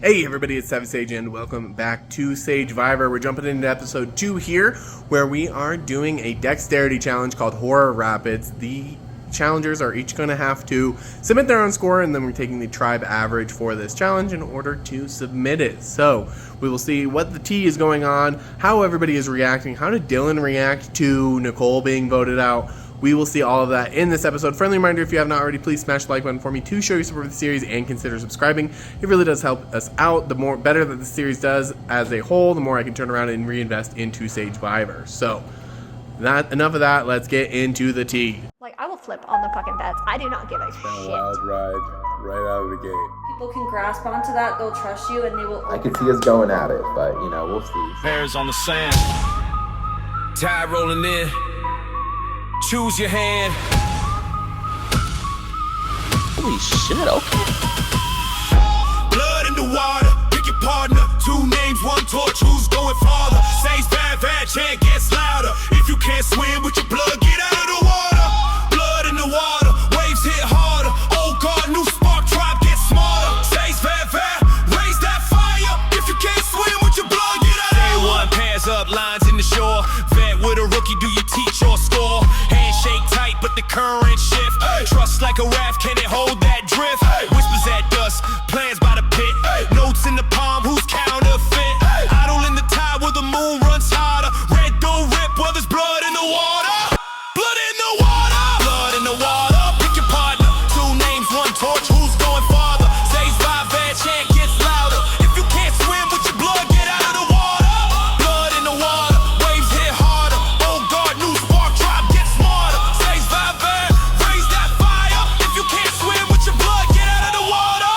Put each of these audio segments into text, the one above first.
Hey everybody, it's Sage and welcome back to Sagevivor. We're jumping into episode 2 here, where we are doing a dexterity challenge called Horror Rapids. The challengers are each going to have to submit their own score, and then we're taking the tribe average for this challenge in order to submit it. So we will see what the tea is going on, how everybody is reacting, how did Dylan react to Nicole being voted out. We will see all of that in this episode. Friendly reminder, if you have not already, please smash the like button for me to show your support for the series and consider subscribing. It really does help us out. The more better that the series does as a whole, the more I can turn around and reinvest into Sagevivor. So, enough of that. Let's get into the tea. Like, I will flip on the fucking bets. I do not give a shit. A wild ride right out of the gate. People can grasp onto that, they'll trust you, and they will... I could see us going at it, but, we'll see. Bears on the sand. Tide rolling in. Choose your hand. Holy shit, okay. Blood in the water, pick your partner. 2 names, 1 torch, who's going farther? Says bad, chant gets louder. If you can't swim with your blood, get out of the water. Blood in the water, waves hit harder. Oh God, new spark, tribe gets smarter. Says bad, raise that fire. If you can't swim with your blood, get out of the water. Day 1, pairs up, lines in the shore. Vet with a rookie, do you teach or score? Handshake tight, but the current shift. Hey. Trust like a raft, can it hold that drift? Hey. Whispers at dust, plans by the pit. Hey. Notes in the palm, who's counterfeit? Hey. Idle in the tide where the moon runs harder. Red don't rip, well there's blood in the water. Blood in the water. Blood in the water. Pick your partner. 2 names, 1 torch, who's going farther? Says by bad chant gets louder. If you can't swim with your blood, get out of the water. Blood in the water. Waves hit harder. Oh God, new spark, tribe gets smarter. Says by bad, raise that fire. If you can't swim with your blood, get out of the water.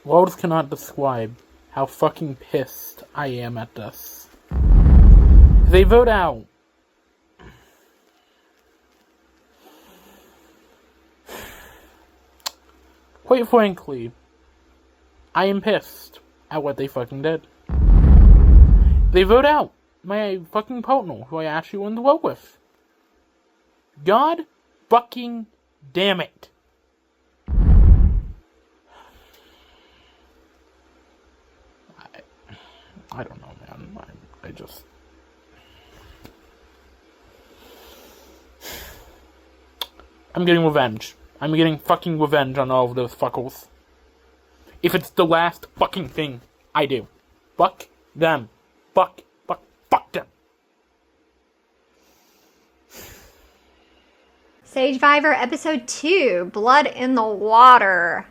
Words cannot describe how fucking pissed I am at this. They vote out. Quite frankly, I am pissed at what they fucking did. They vote out my fucking partner, who I actually wanted to work with. God fucking damn it. I don't know, man. I just... I'm getting revenge. I'm getting fucking revenge on all of those fuckers. If it's the last fucking thing I do. Fuck them. Fuck them. Sagevivor episode 2, Blood in the Water.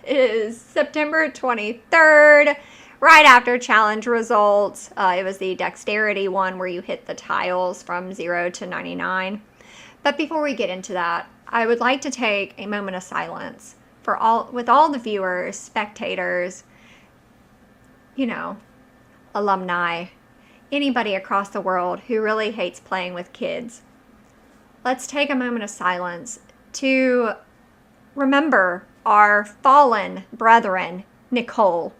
It is September 23rd, right after challenge results. It was the dexterity one where you hit the tiles from 0 to 99. But before we get into that, I would like to take a moment of silence with all the viewers, spectators, alumni, anybody across the world who really hates playing with kids. Let's take a moment of silence to remember our fallen brethren, Nicole,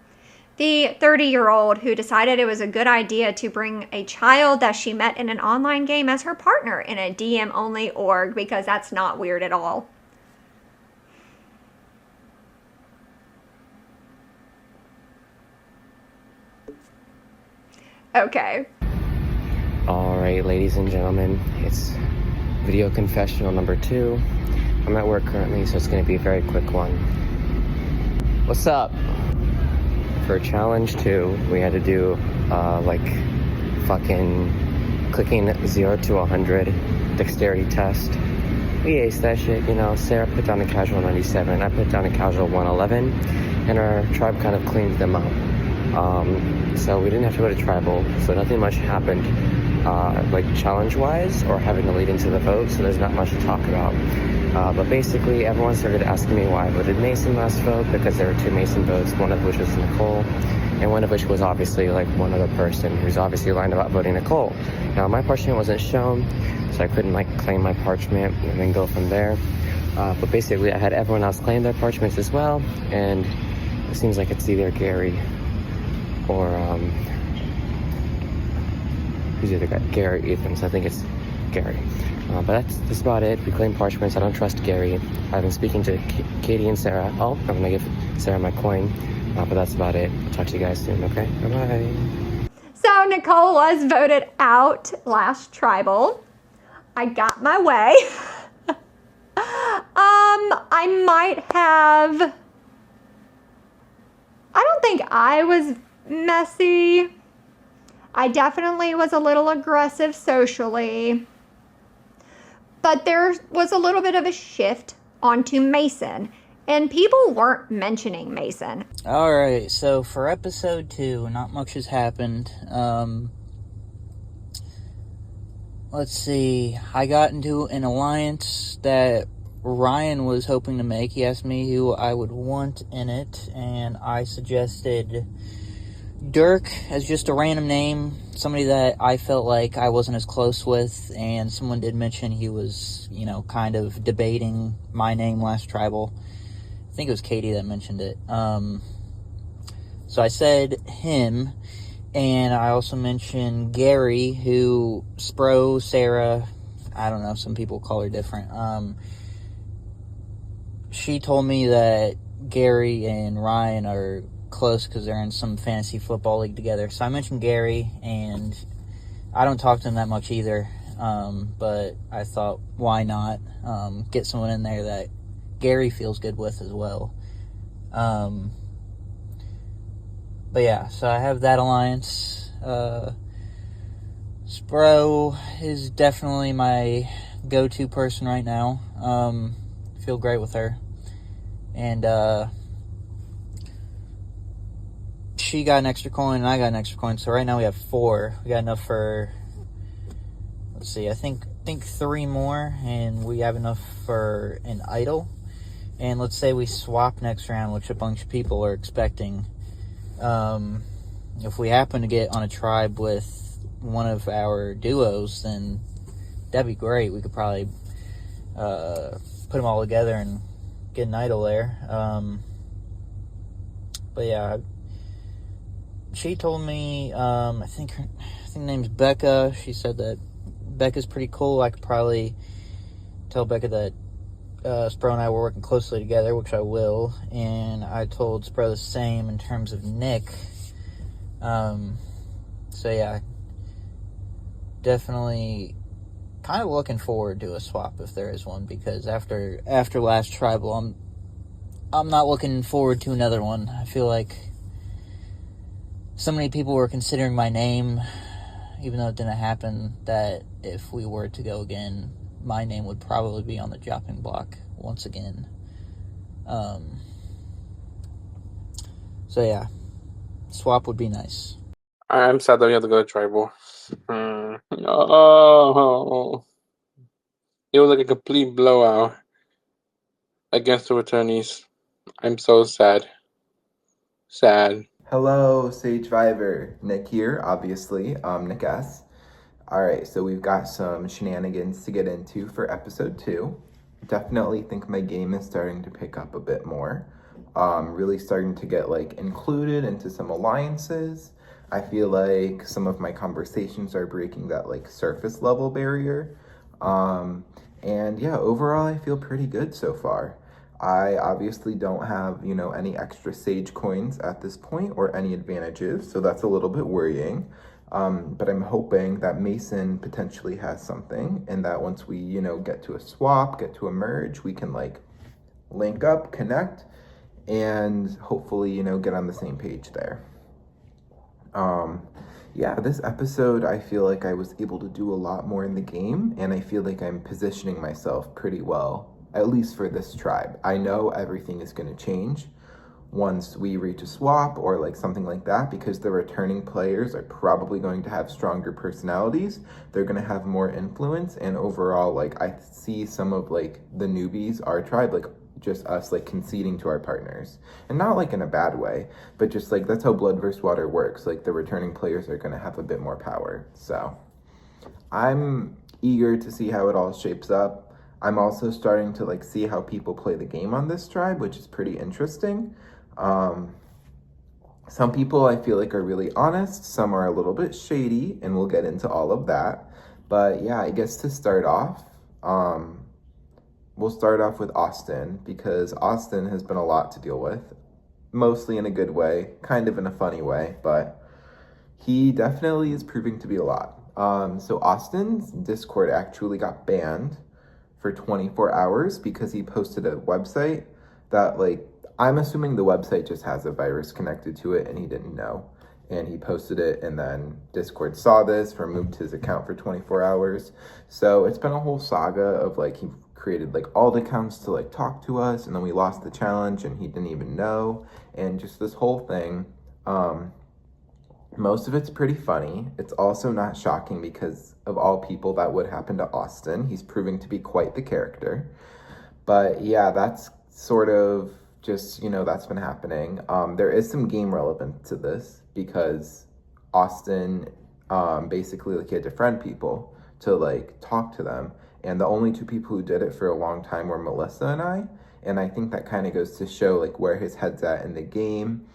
the 30-year-old who decided it was a good idea to bring a child that she met in an online game as her partner in a DM-only org, because that's not weird at all. Okay. Alright, ladies and gentlemen, it's video confessional number 2. I'm at work currently, so it's going to be a very quick one. What's up? For challenge 2, we had to do, fucking clicking 0 to 100 dexterity test. We aced that shit, Sarah put down a casual 97, I put down a casual 111, and our tribe kind of cleaned them up. So we didn't have to go to tribal, so nothing much happened, challenge-wise, or having to lead into the vote, so there's not much to talk about. But basically, everyone started asking me why I voted Mason last vote, because there were 2 Mason votes, one of which was Nicole, and one of which was obviously, one other person who's obviously lying about voting Nicole. Now, my parchment wasn't shown, so I couldn't, claim my parchment and then go from there. But basically, I had everyone else claim their parchments as well, and it seems like it's either Gary or, who's the other guy? Gary Evans. I think it's Gary. But that's about it. Reclaim parchments. I don't trust Gary. I've been speaking to Katie and Sarah. Oh, I'm gonna give Sarah my coin. But that's about it. I'll talk to you guys soon, okay? Bye-bye. So Nicole was voted out last tribal. I got my way. I might have... I don't think I was messy. I definitely was a little aggressive socially. But there was a little bit of a shift onto Mason. And people weren't mentioning Mason. Alright, so for episode 2, not much has happened. Let's see. I got into an alliance that Ryan was hoping to make. He asked me who I would want in it, and I suggested Dirk as just a random name, somebody that I felt like I wasn't as close with, and someone did mention he was, kind of debating my name last tribal. I think it was Katie that mentioned it. So I said him, and I also mentioned Gary, who Spro, Sarah, I don't know, some people call her different. She told me that Gary and Ryan are close because they're in some fantasy football league together. So I mentioned Gary, and I don't talk to him that much either. But I thought, why not get someone in there that Gary feels good with as well. But yeah, so I have that alliance. Spro is definitely my go-to person right now. Feel great with her. And she got an extra coin and I got an extra coin. So right now we have 4. We got enough for, let's see, I think 3 more, and we have enough for an idol. And let's say we swap next round, which a bunch of people are expecting. If we happen to get on a tribe with one of our duos, then that'd be great. We could probably put them all together and get an idol there. But yeah, she told me, I think her name's Becca. She said that Becca's pretty cool. I could probably tell Becca that Spro and I were working closely together, which I will. And I told Spro the same in terms of Nick. So yeah, definitely kind of looking forward to a swap if there is one, because after last tribal, I'm not looking forward to another one. I feel like so many people were considering my name, even though it didn't happen, that if we were to go again, my name would probably be on the chopping block once again. So yeah, swap would be nice. I'm sad that we have to go to tribal. Oh, it was like a complete blowout against the returnees. I'm so sad. Sad. Hello, Sagevivor. Nick here, obviously. Nick S. Alright, so we've got some shenanigans to get into for episode 2. Definitely think my game is starting to pick up a bit more. Really starting to get included into some alliances. I feel like some of my conversations are breaking that surface level barrier. And yeah, overall I feel pretty good so far. I obviously don't have, any extra Sage coins at this point or any advantages, so that's a little bit worrying. But I'm hoping that Mason potentially has something, and that once we, get to a swap, get to a merge, we can link up, connect, and hopefully, get on the same page there. Yeah, this episode, I feel like I was able to do a lot more in the game, and I feel like I'm positioning myself pretty well, at least for this tribe. I know everything is going to change once we reach a swap or something like that, because the returning players are probably going to have stronger personalities. They're going to have more influence, and overall, I see some of the newbies, our tribe, just us conceding to our partners, and not in a bad way, but just that's how blood versus water works. The returning players are going to have a bit more power. So I'm eager to see how it all shapes up. I'm also starting to see how people play the game on this tribe, which is pretty interesting. Some people I feel are really honest, some are a little bit shady, and we'll get into all of that. But yeah, I guess to start off, we'll start off with Austin, because Austin has been a lot to deal with, mostly in a good way, kind of in a funny way, but he definitely is proving to be a lot. So Austin's Discord actually got banned for 24 hours because he posted a website that, like, I'm assuming the website just has a virus connected to it and he didn't know. And he posted it, and then Discord saw this, removed his account for 24 hours. So it's been a whole saga of, like, he created, like, alt accounts to, like, talk to us, and then we lost the challenge and he didn't even know. And just this whole thing. Most of it's pretty funny. It's also not shocking because of all people that would happen to Austin. He's proving to be quite the character. But yeah, that's sort of just, that's been happening. There is some game relevance to this because Austin basically, like, he had to friend people to, like, talk to them. And the only two people who did it for a long time were Melissa and I. And I think that kind of goes to show, like, where his head's at in the game.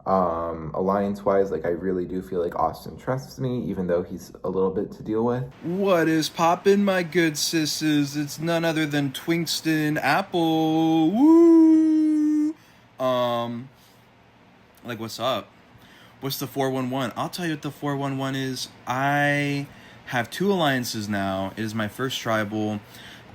Alliance-wise, like, I really do feel like Austin trusts me, even though he's a little bit to deal with. What is poppin', my good sisses? It's none other than Twingston Apple. Woo! Like, what's up? What's the 411? I'll tell you what the 411 is. I have 2 alliances now. It is my first tribal.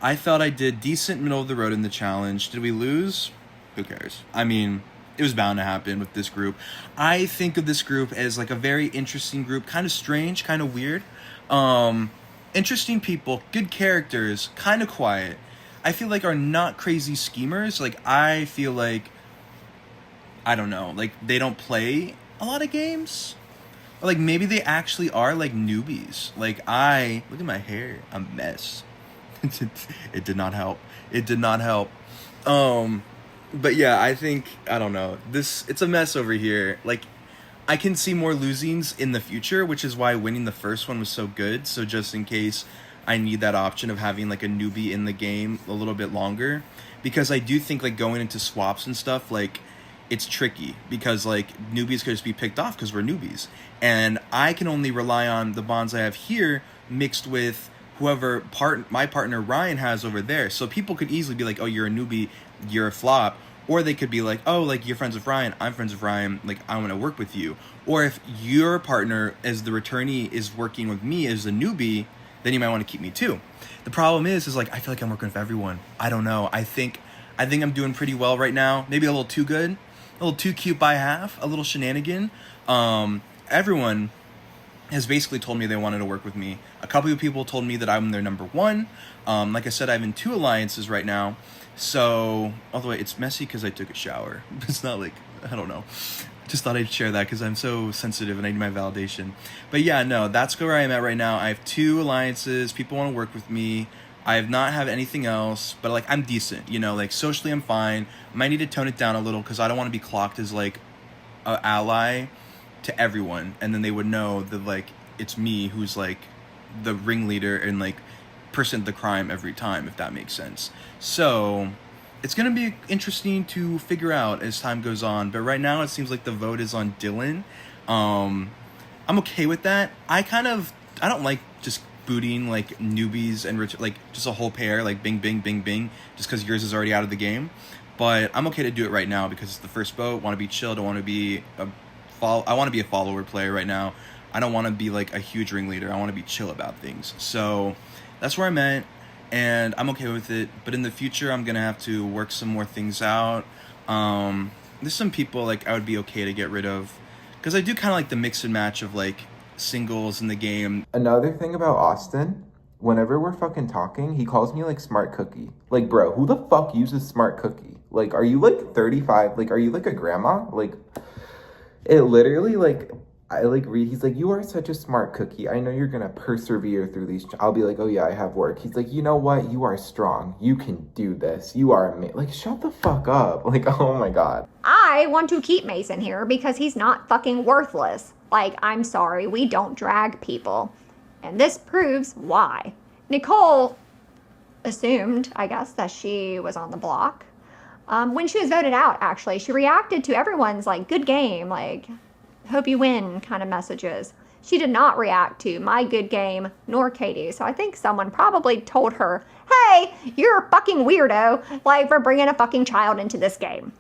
I felt I did decent middle of the road in the challenge. Did we lose? Who cares? I mean, it was bound to happen with this group. I think of this group as, like, a very interesting group, kind of strange, kind of weird. Interesting people, good characters, kind of quiet. I feel like are not crazy schemers. Like, I feel like, I don't know, like, they don't play a lot of games. Or, like, maybe they actually are, like, newbies. Like, look at my hair, I'm a mess. It did not help. It did not help. But yeah, I think, I don't know, it's a mess over here. Like, I can see more losings in the future, which is why winning the first one was so good. So just in case I need that option of having, like, a newbie in the game a little bit longer, because I do think, like, going into swaps and stuff, like, it's tricky because, like, newbies could just be picked off because we're newbies. And I can only rely on the bonds I have here mixed with whoever my partner Ryan has over there. So people could easily be like, oh, you're a newbie, you're a flop. Or they could be like, oh, like, you're friends with Ryan, I'm friends with Ryan, like, I want to work with you. Or if your partner as the returnee is working with me as a newbie, then you might want to keep me too. The problem is like, I feel like I'm working with everyone. I don't know. I think I'm doing pretty well right now. Maybe a little too good, a little too cute by half, a little shenanigan. Everyone has basically told me they wanted to work with me. A couple of people told me that I'm their number one. Like I said, I'm in 2 alliances right now. So, although it's messy because I took a shower. It's not like, I don't know. Just thought I'd share that because I'm so sensitive and I need my validation. But yeah, no, that's where I am at right now. I have 2 alliances. People want to work with me. I have not had anything else, but, like, I'm decent. Like, socially I'm fine. I might need to tone it down a little because I don't want to be clocked as, like, an ally to everyone. And then they would know that, like, it's me who's, like, the ringleader and, like, person of the crime every time, if that makes sense. So it's going to be interesting to figure out as time goes on. But right now it seems like the vote is on Dylan. I'm okay with that. I don't like just booting, like, newbies and like just a whole pair, like bing, bing, bing, bing, just because yours is already out of the game. But I'm okay to do it right now because it's the first vote. Want to be chill. Don't want to be I want to be a follower player right now. I don't want to be, like, a huge ringleader. I want to be chill about things. So that's where I'm at, and I'm okay with it. But in the future, I'm going to have to work some more things out. There's some people, like, I would be okay to get rid of, because I do kind of like the mix and match of, like, singles in the game. Another thing about Austin, whenever we're fucking talking, he calls me, like, Smart Cookie. Like, bro, who the fuck uses Smart Cookie? Like, are you, like, 35? Like, are you, like, a grandma? Like, it literally, like, I, like, read, he's like, you are such a smart cookie. I know you're gonna persevere through these. I'll be like, oh yeah, I have work. He's like, you know what? You are strong. You can do this. You are amazing. Like, shut the fuck up. Like, oh my God. I want to keep Mason here because he's not fucking worthless. Like, I'm sorry, we don't drag people. And this proves why. Nicole assumed, I guess, that she was on the block. When she was voted out, actually, she reacted to everyone's, like, good game, like, hope you win kind of messages. She did not react to my good game nor Katie. So I think someone probably told her, hey, you're a fucking weirdo, like, for bringing a fucking child into this game.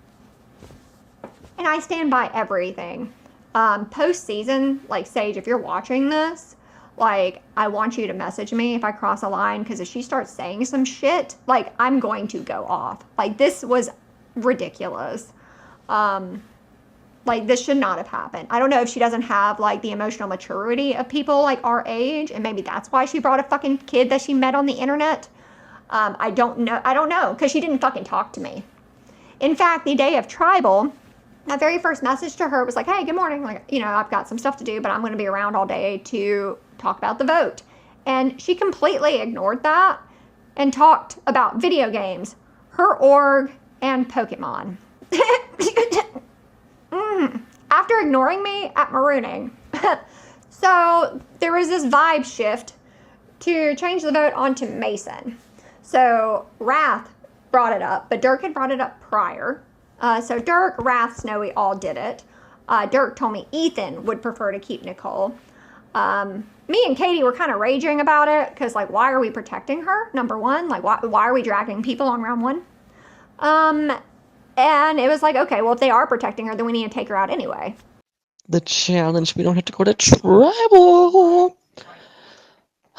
And I stand by everything. Post-season, like, Sage, if you're watching this, like, I want you to message me if I cross a line, because if she starts saying some shit, like, I'm going to go off. Like, this was ridiculous. Like, this should not have happened. I don't know if she doesn't have, like, the emotional maturity of people, like, our age, and maybe that's why she brought a fucking kid that she met on the internet. I don't know, because she didn't fucking talk to me. In fact, the day of Tribal, my very first message to her was like, hey, good morning. Like, you know, I've got some stuff to do, but I'm going to be around all day to talk about the vote. And she completely ignored that and talked about video games, her org, and Pokemon. After ignoring me at marooning. So there was this vibe shift to change the vote onto Mason. So Wrath brought it up, but Dirk had brought it up prior. So Dirk, Wrath, Snowy all did it. Dirk told me Ethan would prefer to keep Nicole. Me and Katie were kind of raging about it because, like, why are we protecting her? Number one, like, why are we dragging people on round one? And it was like, okay, well, if they are protecting her, then we need to take her out anyway. The challenge, we don't have to go to Tribal.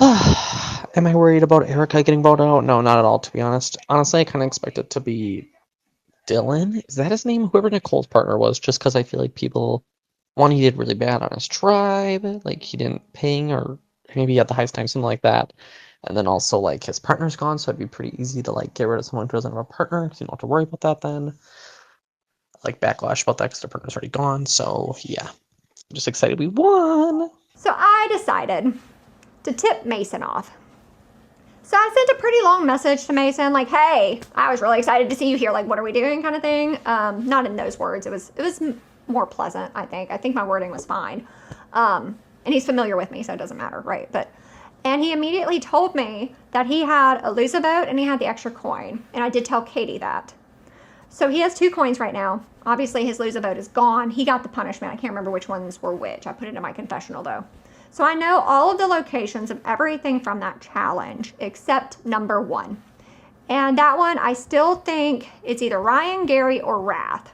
Am I worried about Erica getting voted out? No, not at all, to be honest. Honestly, I kind of expect it to be Dylan. Is that his name? Whoever Nicole's partner was, just because I feel like people, one, he did really bad on his tribe, like he didn't ping, or maybe he had the highest time, something like that. And then also, like, his partner's gone, so it'd be pretty easy to, like, get rid of someone who doesn't have a partner, because you don't have to worry about that then. Like, backlash about that, because their partner's already gone, so, yeah. I'm just excited we won! So I decided to tip Mason off. So I sent a pretty long message to Mason, like, hey, I was really excited to see you here, like, what are we doing, kind of thing. Not in those words. It was more pleasant, I think. I think my wording was fine. And he's familiar with me, so it doesn't matter, right? And he immediately told me that he had a lose a vote and he had the extra coin. And I did tell Katie that. So he has 2 coins right now. Obviously, his lose a vote is gone. He got the punishment. I can't remember which ones were which. I put it in my confessional, though. So I know all of the locations of everything from that challenge except number 1. And that one, I still think it's either Ryan, Gary, or Wrath.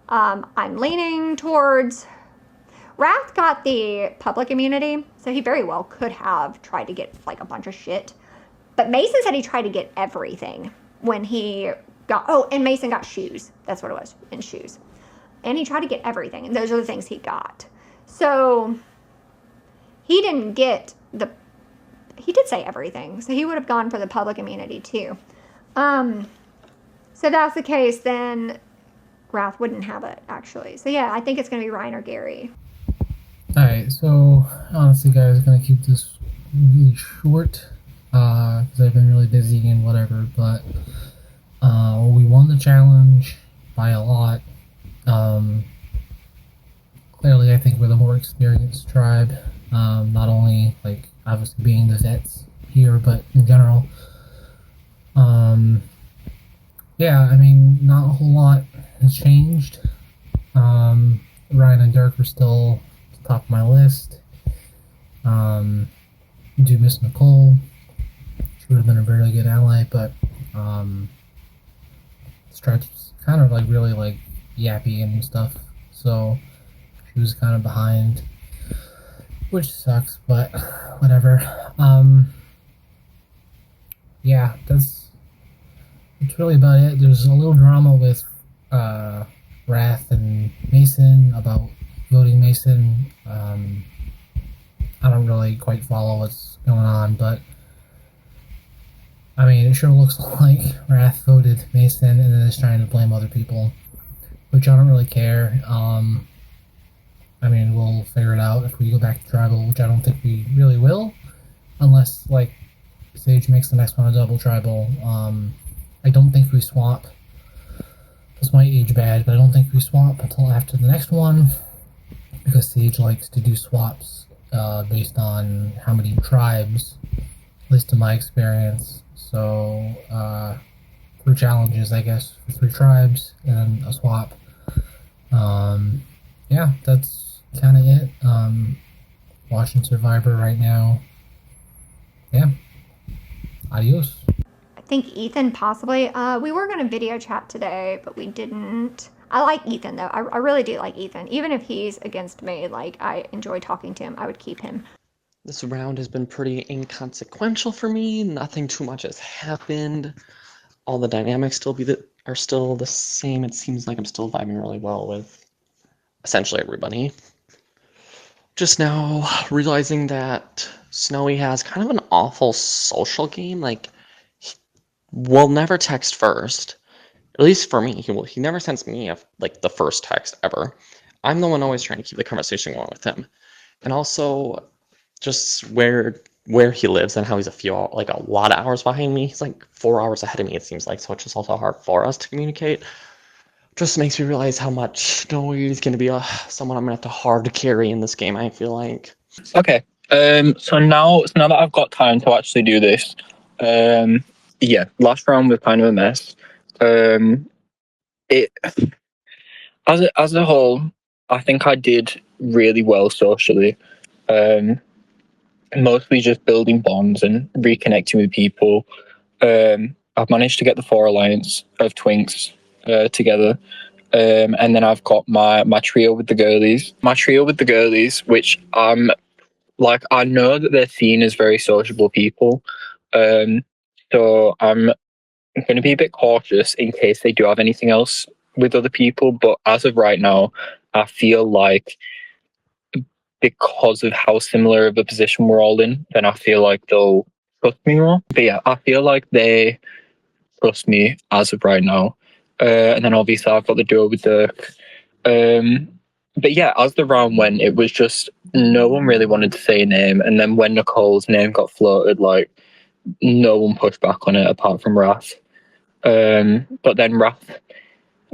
I'm leaning towards... Wrath got the public immunity, so he very well could have tried to get, like, a bunch of shit. But Mason said he tried to get everything when he got... Oh, and Mason got shoes. That's what it was, and shoes. And he tried to get everything, and those are the things he got. So he didn't get the... He did say everything, so he would have gone for the public immunity, too. So if that's the case, then Wrath wouldn't have it, actually. So yeah, I think it's going to be Ryan or Gary. Alright, so honestly, guys, I'm gonna keep this really short because I've been really busy and whatever. But we won the challenge by a lot. Clearly, I think we're the more experienced tribe. Not only, like, obviously being the vets here, but in general. Yeah, I mean, not a whole lot has changed. Ryan and Dirk are still top of my list. Do miss Nicole. She would have been a very good ally, but Stripe's kind of, like, really, like, yappy and stuff, so she was kind of behind, which sucks, but whatever. Yeah, that's really about it. There's a little drama with Wrath and Mason about voting Mason. I don't really quite follow what's going on, but I mean, it sure looks like Wrath voted Mason and then is trying to blame other people, which I don't really care. I mean, we'll figure it out if we go back to Tribal, which I don't think we really will, unless, like, Sage makes the next one a double Tribal. I don't think we swap. This might age bad, but I don't think we swap until after the next one, because Sage likes to do swaps based on how many tribes, at least in my experience. So 3 challenges, I guess, for 3 tribes and a swap. Yeah, that's kind of it. watching Survivor right now. Yeah. Adios. I think Ethan possibly. We were going to video chat today, but we didn't. I like Ethan though. I really do like Ethan. Even if he's against me, like I enjoy talking to him. I would keep him. This round has been pretty inconsequential for me. Nothing too much has happened. All the dynamics are still the same. It seems like I'm still vibing really well with essentially everybody. Just now realizing that Snowy has kind of an awful social game. Like, we'll never text first. At least for me, he never sends me like the first text ever. I'm the one always trying to keep the conversation going with him. And also, just where he lives and how he's a lot of hours behind me. He's like 4 hours ahead of me, it seems like, so it's just also hard for us to communicate. Just makes me realize how much Snowy is going to be someone I'm going to have to hard carry in this game, I feel like. Okay, so now that I've got time to actually do this, yeah, last round was kind of a mess. It as a whole, I think I did really well socially. Mostly just building bonds and reconnecting with people. I've managed to get the 4 alliance of twinks together. And then I've got my trio with the girlies. Which I know that they're seen as very sociable people. So I'm going to be a bit cautious in case they do have anything else with other people. But as of right now, I feel like because of how similar of a position we're all in, then I feel like they'll trust me more. But yeah, I feel like they trust me as of right now. And then obviously I've got the duo with Dirk. But yeah, as the round went, it was just no one really wanted to say a name. And then when Nicole's name got floated, like no one pushed back on it apart from Wrath. But then Wrath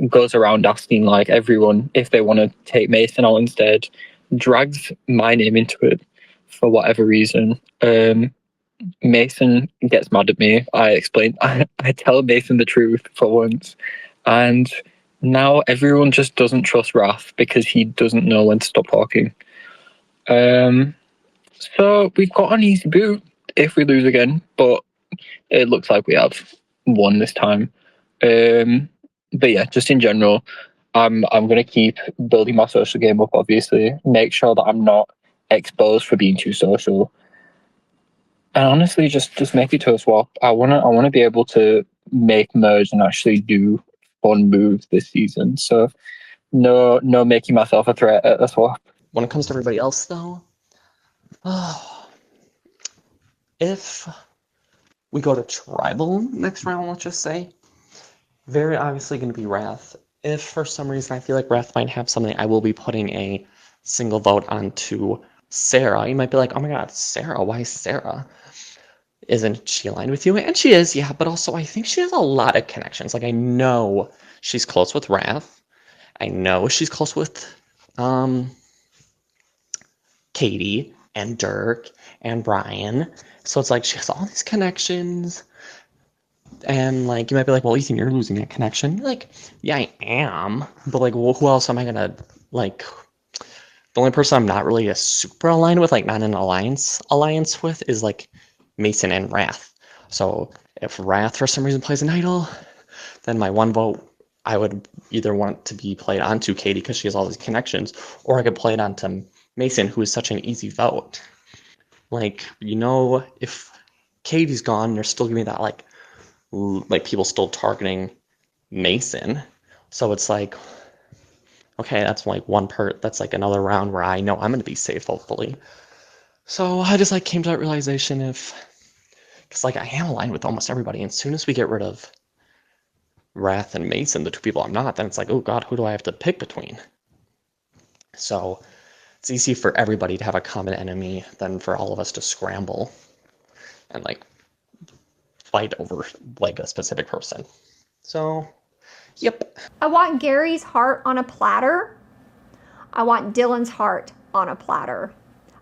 goes around asking like everyone if they want to take Mason out instead, drags my name into it for whatever reason. Mason gets mad at me. I tell Mason the truth for once, and now everyone just doesn't trust Wrath because he doesn't know when to stop talking. So we've got an easy boot if we lose again, but it looks like we have won this time. But yeah, just in general, I'm going to keep building my social game up, obviously. Make sure that I'm not exposed for being too social. And honestly, just make it to a swap. I wanna be able to make merge and actually do fun moves this season. So no making myself a threat at a swap. When it comes to everybody else, though, if we go to tribal next round, let's just say, very obviously going to be Wrath. If for some reason I feel like Wrath might have something, I will be putting a single vote onto Sarah. You might be like, oh my god, Sarah, why Sarah? Isn't she aligned with you? And she is, yeah, but also I think she has a lot of connections. Like, I know she's close with Wrath. I know she's close with Katie and Dirk and Brian. So it's like she has all these connections. And like you might be like, well, Ethan, you're losing that connection. You're like, yeah, I am. But like, well, who else am I gonna like? The only person I'm not really a super aligned with, like not an alliance with, is like Mason and Wrath. So if Wrath for some reason plays an idol, then my one vote I would either want to be played onto Katie because she has all these connections, or I could play it onto Mason, who is such an easy vote. Like, you know, if Katie's gone, you're still giving that like people still targeting Mason. So it's like, okay, that's like that's like another round where I know I'm going to be safe, hopefully. So I just like came to that realization because like I am aligned with almost everybody. And as soon as we get rid of Wrath and Mason, the two people I'm not, then it's like, oh god, who do I have to pick between? So it's easy for everybody to have a common enemy than for all of us to scramble and like fight over like a specific person. So, yep. I want Gary's heart on a platter. I want Dylan's heart on a platter.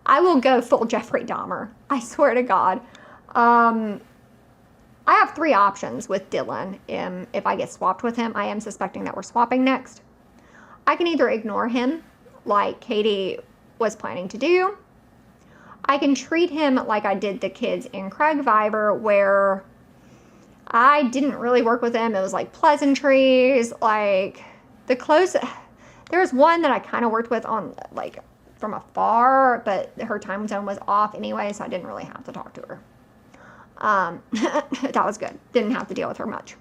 I will go full Jeffrey Dahmer. I swear to God. I have 3 options with Dylan. If I get swapped with him, I am suspecting that we're swapping next. I can either ignore him, like Katie was planning to do, I can treat him like I did the kids in Sagevivor, where I didn't really work with him. It was like pleasantries, like the close. There was one that I kind of worked with on like from afar, but her time zone was off anyway, so I didn't really have to talk to her. That was good. Didn't have to deal with her much.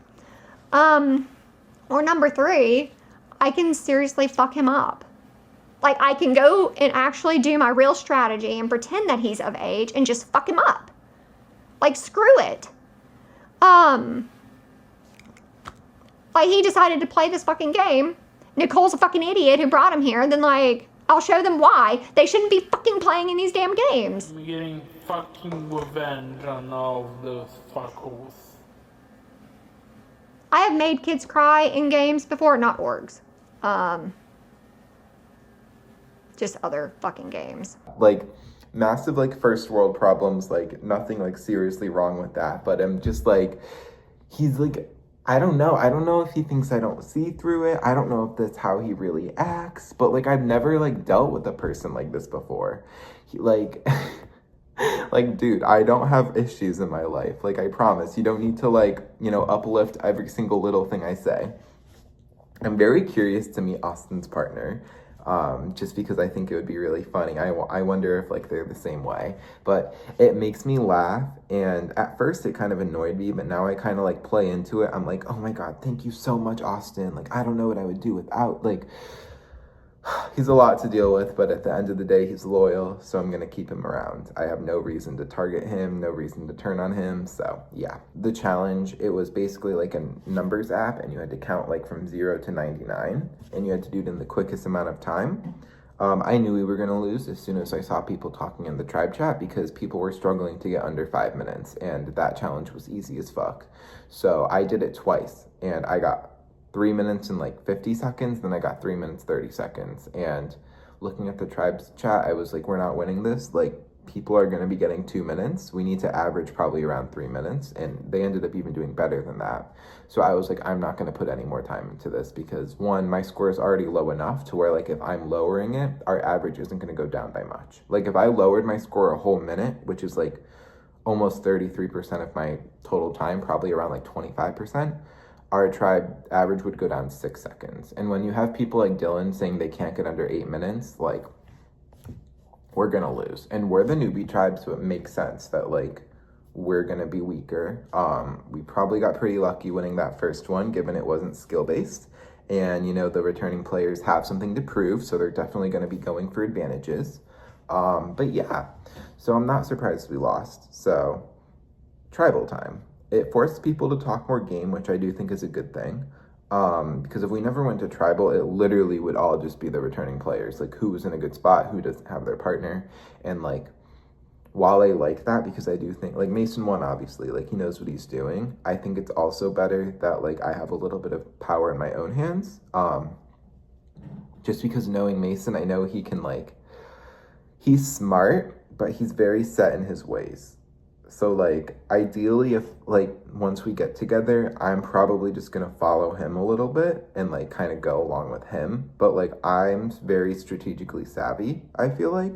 Or number 3, I can seriously fuck him up. Like, I can go and actually do my real strategy and pretend that he's of age and just fuck him up. Like, screw it. Like, he decided to play this fucking game. Nicole's a fucking idiot who brought him here. Then, like, I'll show them why they shouldn't be fucking playing in these damn games. I'm getting fucking revenge on all of those fuckholes. I have made kids cry in games before, not orgs. Just other fucking games. Like, massive, like, first world problems, like, nothing, like, seriously wrong with that, but I'm just, like, he's, like, I don't know if he thinks I don't see through it, I don't know if that's how he really acts, but, like, I've never, like, dealt with a person like this before. He, like, like, dude, I don't have issues in my life, like, I promise, you don't need to, like, you know, uplift every single little thing I say. I'm very curious to meet Austin's partner. Just because I think it would be really funny. I wonder if like they're the same way, but it makes me laugh, and at first it kind of annoyed me, but now I kind of like play into it. I'm like, oh my god, thank you so much, Austin. Like, I don't know what I would do without, like, he's a lot to deal with, but at the end of the day, he's loyal, so I'm gonna keep him around. I have no reason to target him, no reason to turn on him, so yeah. The challenge, it was basically like a numbers app, and you had to count like from 0 to 99, and you had to do it in the quickest amount of time. I knew we were gonna lose as soon as I saw people talking in the tribe chat, because people were struggling to get under 5 minutes, and that challenge was easy as fuck. So I did it twice, and I got 3 minutes and like 50 seconds, then I got 3 minutes 30 seconds. And looking at the tribe's chat, I was like, we're not winning this. Like, people are going to be getting 2 minutes. We need to average probably around 3 minutes, and they ended up even doing better than that. So I was like, I'm not going to put any more time into this, because one, my score is already low enough to where like if I'm lowering it, our average isn't going to go down by much. Like, if I lowered my score a whole minute, which is like almost 33% of my total time, probably around like 25%, our tribe average would go down 6 seconds. And when you have people like Dylan saying they can't get under 8 minutes, like, we're gonna lose. And we're the newbie tribe, so it makes sense that like we're gonna be weaker. We probably got pretty lucky winning that first one, given it wasn't skill-based. And, you know, the returning players have something to prove, so they're definitely gonna be going for advantages. But yeah, so I'm not surprised we lost. So, tribal time. It forced people to talk more game, which I do think is a good thing. Because if we never went to tribal, it literally would all just be the returning players. Like, who was in a good spot, who doesn't have their partner. And, like, while I like that, because I do think, like, Mason won, obviously. Like, he knows what he's doing. I think it's also better that, like, I have a little bit of power in my own hands. Just because knowing Mason, I know he can, like, he's smart, but he's very set in his ways. So, like, ideally, if, like, once we get together, I'm probably just going to follow him a little bit and, like, kind of go along with him. But, like, I'm very strategically savvy, I feel like.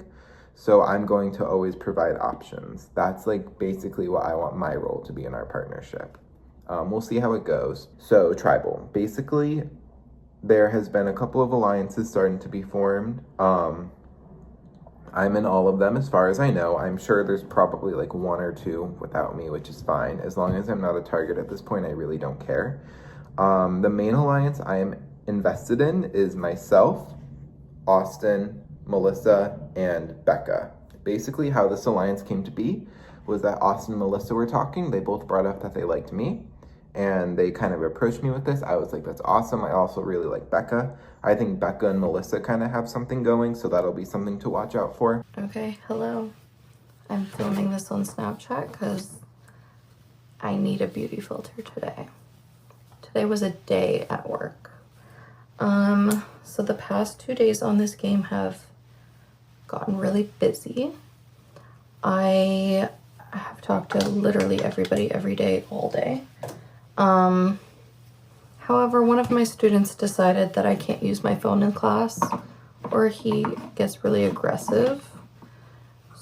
So I'm going to always provide options. That's, like, basically what I want my role to be in our partnership. We'll see how it goes. So, tribal. Basically, there has been a couple of alliances starting to be formed. I'm in all of them as far as I know. I'm sure there's probably like 1 or 2 without me, which is fine. As long as I'm not a target at this point, I really don't care. The main alliance I am invested in is myself, Austin, Melissa, and Becca. Basically, how this alliance came to be was that Austin and Melissa were talking. They both brought up that they liked me, and they kind of approached me with this. I was like, that's awesome. I also really like Becca. I think Becca and Melissa kind of have something going, so that'll be something to watch out for. Okay, hello. I'm filming this on Snapchat because I need a beauty filter today. Today was a day at work. So the past 2 days on this game have gotten really busy. I have talked to literally everybody every day, all day. However, one of my students decided that I can't use my phone in class, or he gets really aggressive.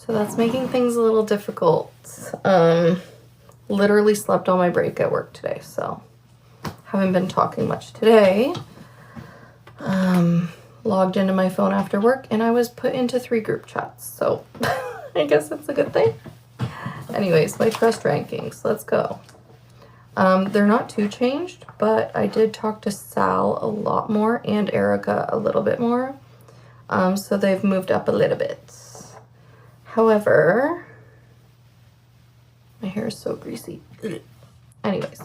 So that's making things a little difficult. Literally slept on my break at work today, so haven't been talking much today. Logged into my phone after work, and I was put into 3 group chats, so I guess that's a good thing. Anyways, my trust rankings, let's go. They're not too changed, but I did talk to Sal a lot more and Erica a little bit more. So they've moved up a little bit. However, my hair is so greasy. Anyways,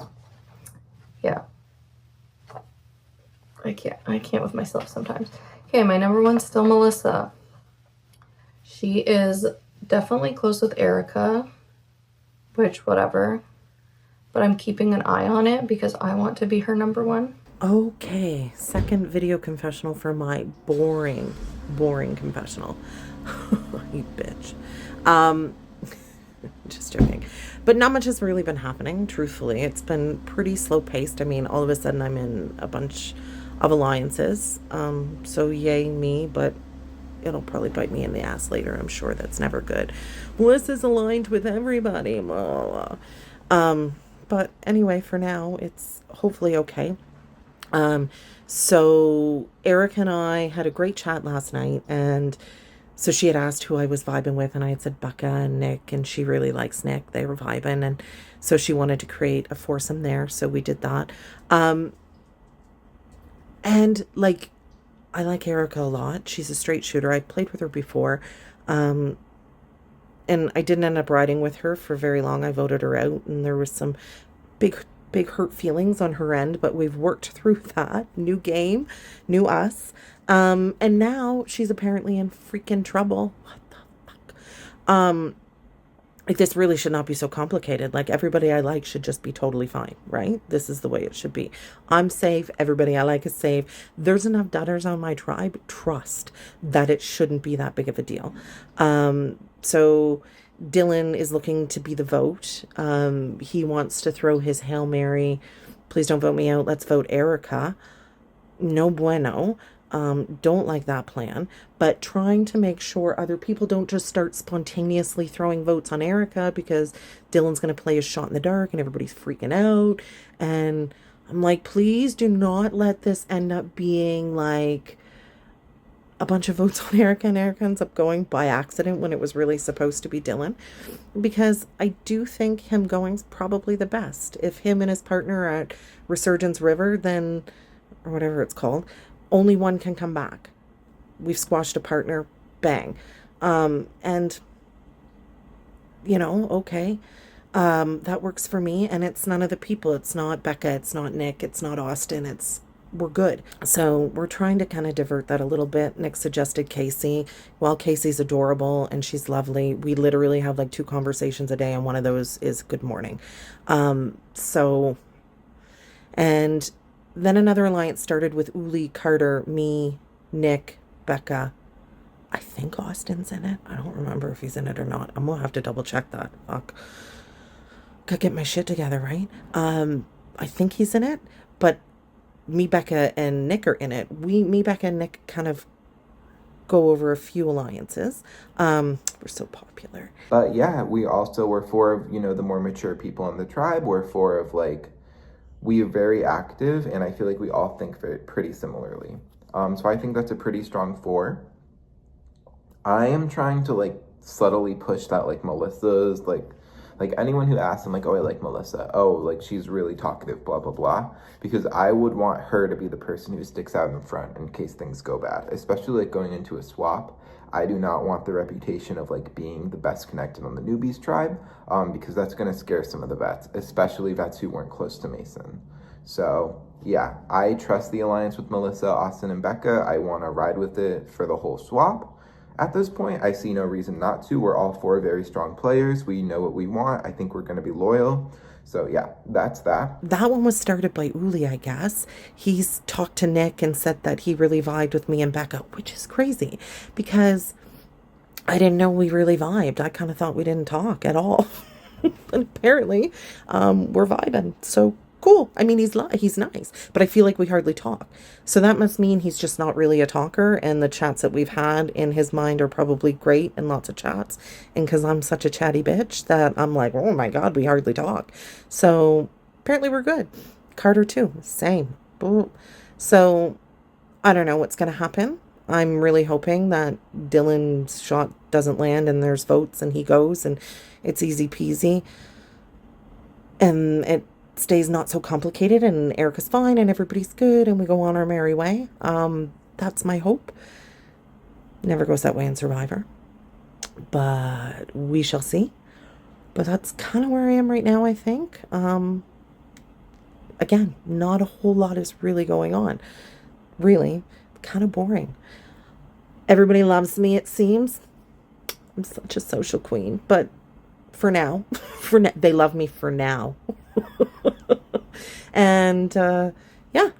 yeah. I can't with myself sometimes. Okay, my number 1's still Melissa. She is definitely close with Erica, which whatever. But I'm keeping an eye on it because I want to be her number 1. Okay, second video confessional for my boring confessional. You bitch. Just joking. But not much has really been happening, truthfully. It's been pretty slow paced. I mean, all of a sudden I'm in a bunch of alliances. So yay me, but it'll probably bite me in the ass later. I'm sure that's never good. Melissa's aligned with everybody. Blah, blah. But anyway, for now, it's hopefully okay. So Eric and I had a great chat last night, and so she had asked who I was vibing with, and I had said Becca and Nick, and she really likes Nick. They were vibing, and so she wanted to create a foursome there, so we did that. And like, I like Erica a lot. She's a straight shooter. I played with her before, and I didn't end up riding with her for very long. I voted her out, and there was some big hurt feelings on her end, but we've worked through that. New game, new us. And now she's apparently in freaking trouble. What the fuck? Like, this really should not be so complicated. Like, everybody I like should just be totally fine, right? This is the way it should be. I'm safe. Everybody I like is safe. There's enough dudders on my tribe. Trust that it shouldn't be that big of a deal. So Dylan is looking to be the vote. He wants to throw his Hail Mary. Please don't vote me out. Let's vote Erica. No bueno. Don't like that plan, but trying to make sure other people don't just start spontaneously throwing votes on Erica because Dylan's going to play a shot in the dark and everybody's freaking out. And I'm like, please do not let this end up being like a bunch of votes on Erica and Erica ends up going by accident when it was really supposed to be Dylan, because I do think him going's probably the best. If him and his partner are at Resurgence River, then, or whatever it's called, only one can come back. We've squashed a partner, bang. And, you know, okay, that works for me. And it's none of the people. It's not Becca. It's not Nick. It's not Austin. We're good. So we're trying to kind of divert that a little bit. Nick suggested Casey. Well, Casey's adorable and she's lovely. We literally have like 2 conversations a day, and one of those is good morning. And then another alliance started with Uli, Carter, me, Nick, Becca. I think Austin's in it. I don't remember if he's in it or not. I'm gonna have to double check that. Fuck. Gotta get my shit together, right? I think he's in it, but me, Becca, and Nick are in it. Me, Becca, and Nick kind of go over a few alliances. We're so popular. But yeah, we also were 4 of, you know, the more mature people in the tribe. We're 4 of like, we are very active, and I feel like we all think pretty similarly. So I think that's a pretty strong 4. I am trying to like subtly push that like Melissa's like anyone who asks, I'm like, oh, I like Melissa. Oh, like she's really talkative, blah, blah, blah. Because I would want her to be the person who sticks out in front in case things go bad, especially like going into a swap. I do not want the reputation of like being the best connected on the newbies tribe, because that's going to scare some of the vets, especially vets who weren't close to Mason. So yeah, I trust the alliance with Melissa, Austin, and Becca. I want to ride with it for the whole swap. At this point, I see no reason not to. We're all 4 very strong players. We know what we want. I think we're going to be loyal. So yeah, that's that. That one was started by Uli, I guess. He's talked to Nick and said that he really vibed with me and Becca, which is crazy because I didn't know we really vibed. I kind of thought we didn't talk at all. But apparently, we're vibing. So cool. I mean, he's nice, but I feel like we hardly talk. So that must mean he's just not really a talker, and the chats that we've had in his mind are probably great and lots of chats. And because I'm such a chatty bitch that I'm like, oh my God, we hardly talk. So apparently we're good. Carter too, same. Boom. So I don't know what's going to happen. I'm really hoping that Dylan's shot doesn't land and there's votes and he goes and it's easy peasy. And it stays not so complicated and Erica's fine and everybody's good and we go on our merry way. That's my hope. Never goes that way in Survivor. But we shall see. But that's kind of where I am right now, I think. Again, not a whole lot is really going on. Really, kind of boring. Everybody loves me, it seems. I'm such a social queen. But for now, they love me for now. And yeah,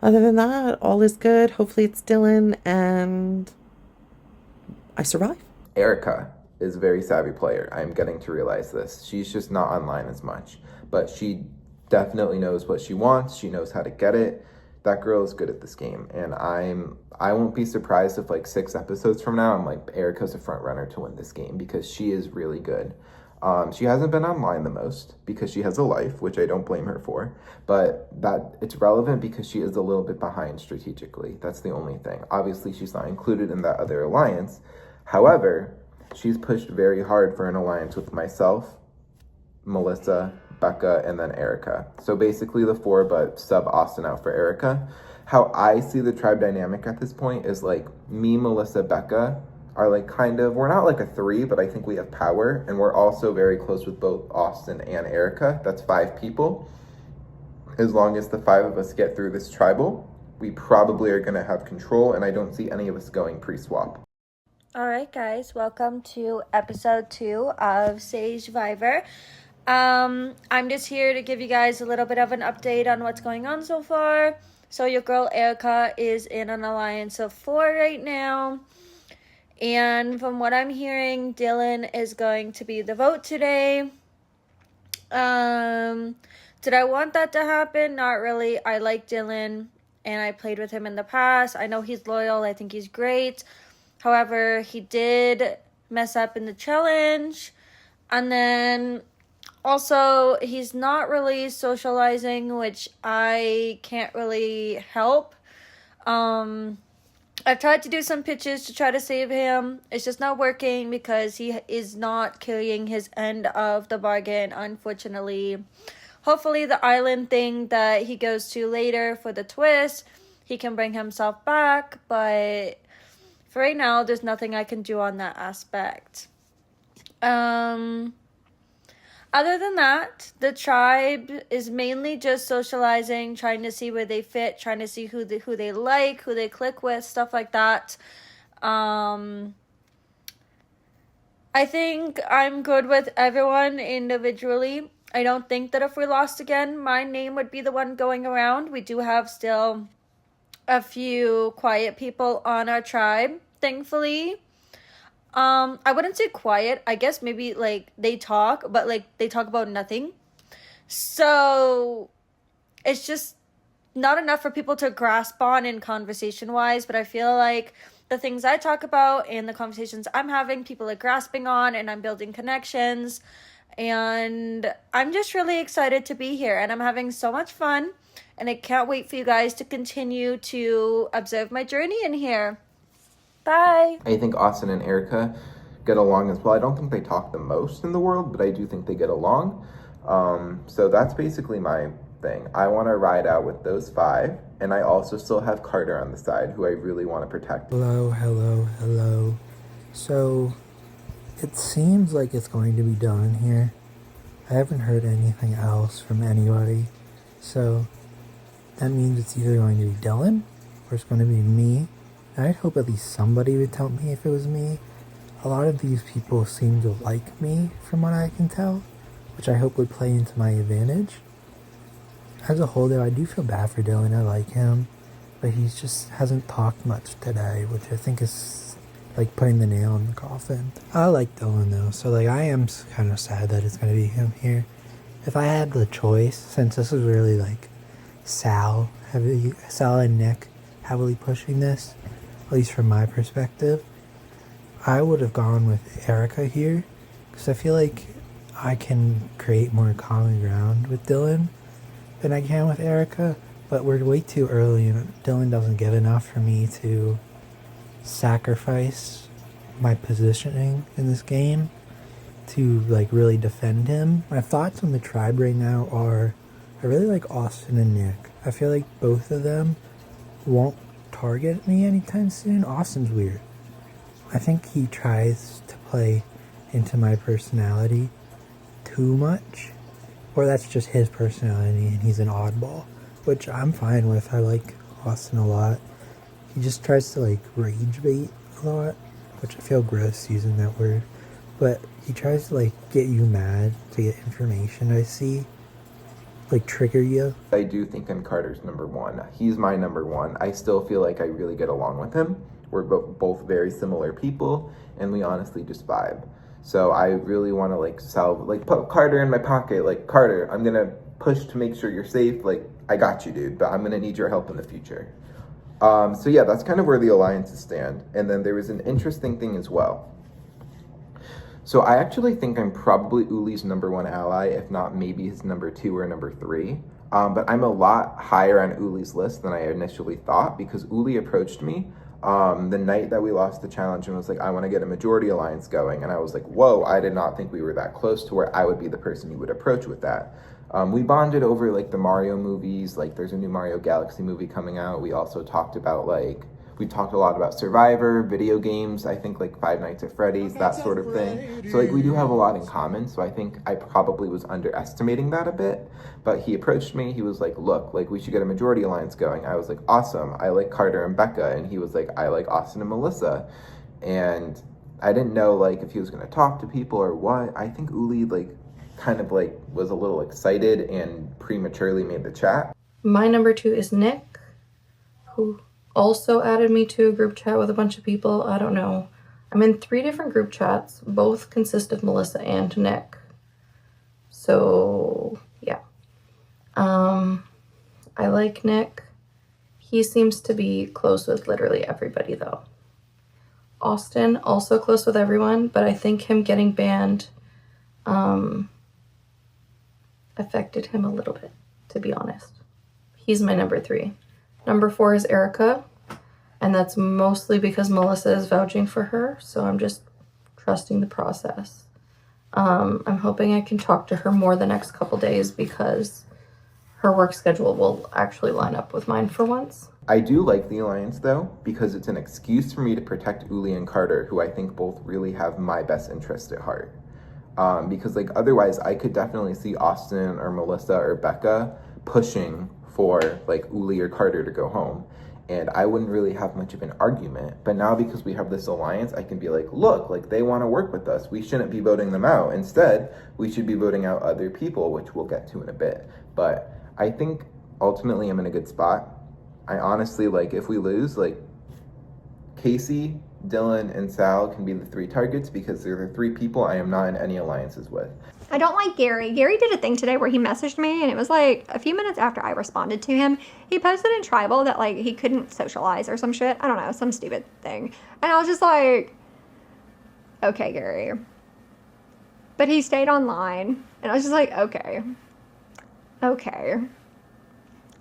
other than that, all is good. Hopefully it's Dylan and I survive. Erica is a very savvy player. I'm getting to realize this. She's just not online as much, but she definitely knows what she wants. She knows how to get it. That girl is good at this game, and I won't be surprised if like 6 episodes from now I'm like, Erica's a front runner to win this game because she is really good. She hasn't been online the most because she has a life, which I don't blame her for, but that it's relevant because she is a little bit behind strategically. That's the only thing. Obviously, she's not included in that other alliance. However, she's pushed very hard for an alliance with myself, Melissa, Becca, and then Erica. So basically the 4, but sub Austin out for Erica. How I see the tribe dynamic at this point is like me, Melissa, Becca are like kind of, we're not like a 3, but I think we have power, and we're also very close with both Austin and Erica. That's 5 people. As long as the 5 of us get through this tribal, we probably are going to have control, and I don't see any of us going pre-swap. Alright guys, welcome to episode 2 of Sagevivor. I'm just here to give you guys a little bit of an update on what's going on so far. So your girl Erica is in an alliance of 4 right now. And from what I'm hearing, Dylan is going to be the vote today. Did I want that to happen? Not really. I like Dylan and I played with him in the past. I know he's loyal. I think he's great. However, he did mess up in the challenge. And then also, he's not really socializing, which I can't really help. I've tried to do some pitches to try to save him. It's just not working because he is not carrying his end of the bargain, unfortunately. Hopefully the island thing that he goes to later for the twist, he can bring himself back. But for right now, there's nothing I can do on that aspect. Other than that, the tribe is mainly just socializing, trying to see where they fit, trying to see who they like, who they click with, stuff like that. I think I'm good with everyone individually. I don't think that if we lost again, my name would be the one going around. We do have still a few quiet people on our tribe, thankfully. I wouldn't say quiet. I guess maybe like they talk, but like they talk about nothing. So it's just not enough for people to grasp on in conversation wise, but I feel like the things I talk about and the conversations I'm having, people are grasping on, and I'm building connections, and I'm just really excited to be here, and I'm having so much fun, and I can't wait for you guys to continue to observe my journey in here. Bye. I think Austin and Erica get along as well. I don't think they talk the most in the world, but I do think they get along. So that's basically my thing. I want to ride out with those 5, and I also still have Carter on the side, who I really want to protect. Hello. So, it seems like it's going to be done here. I haven't heard anything else from anybody. So, that means it's either going to be Dylan, or it's going to be me. I'd hope at least somebody would tell me if it was me. A lot of these people seem to like me, from what I can tell, which I hope would play into my advantage. As a whole, though, I do feel bad for Dylan. I like him, but he just hasn't talked much today, which I think is like putting the nail in the coffin. I like Dylan, though, so like I am kind of sad that it's going to be him here. if I had the choice, since this is really like Sal and Nick heavily pushing this, at least from my perspective, I would have gone with Erica here, because I feel like I can create more common ground with Dylan than I can with Erica, but we're way too early and Dylan doesn't give enough for me to sacrifice my positioning in this game to like really defend him. My thoughts on the tribe right now are I really like Austin and Nick. I feel like both of them won't target me anytime soon. Austin's weird. I think he tries to play into my personality too much, or that's just his personality and he's an oddball, which I'm fine with. I like Austin a lot. He just tries to like rage bait a lot, which I feel gross using that word, but he tries to like get you mad to get information I see, like trigger you. I do think I'm Carter's number one. He's my number one. I still feel like I really get along with him. We're both very similar people, and we honestly just vibe. So I really want to like put Carter in my pocket. Like, Carter, I'm gonna push to make sure you're safe. Like, I got you, dude, but I'm gonna need your help in the future. So yeah, that's kind of where the alliances stand. And then there was an interesting thing as well. So I actually think I'm probably Uli's number one ally, if not maybe his number two or number three. But I'm a lot higher on Uli's list than I initially thought, because Uli approached me the night that we lost the challenge and was like, I want to get a majority alliance going. And I was like, whoa, I did not think we were that close to where I would be the person you would approach with that. We bonded over like the Mario movies. Like, there's a new Mario Galaxy movie coming out. We also talked about we talked a lot about Survivor, video games, I think like Five Nights at Freddy's, that sort of thing. So like we do have a lot in common. So I think I probably was underestimating that a bit. But he approached me, he was like, look, like we should get a majority alliance going. I was like, awesome, I like Carter and Becca. And he was like, I like Austin and Melissa. And I didn't know like if he was gonna talk to people or what. I think Uli kind of was a little excited and prematurely made the chat. My number two is Nick, who also added me to a group chat with a bunch of people. I don't know. I'm in 3 different group chats. Both consist of Melissa and Nick. So, yeah. I like Nick. He seems to be close with literally everybody, though. Austin, also close with everyone, but I think him getting banned affected him a little bit, to be honest. He's my number 3. Number 4 is Erica, and that's mostly because Melissa is vouching for her, so I'm just trusting the process. I'm hoping I can talk to her more the next couple days because her work schedule will actually line up with mine for once. I do like the alliance though, because it's an excuse for me to protect Uli and Carter, who I think both really have my best interest at heart. Because otherwise I could definitely see Austin or Melissa or Becca pushing for Uli or Carter to go home, and I wouldn't really have much of an argument. But now, because we have this alliance, I can be like, look, they want to work with us, we shouldn't be voting them out. Instead, we should be voting out other people, which we'll get to in a bit. But I think ultimately I'm in a good spot. I honestly, if we lose, Casey, Dylan, and Sal can be the 3 targets, because they're the 3 people I am not in any alliances with. I don't like Gary. Gary did a thing today where he messaged me, and it was a few minutes after I responded to him. He posted in Tribal that he couldn't socialize or some shit. I don't know, some stupid thing. And I was just like, okay, Gary. But he stayed online, and I was just like, okay.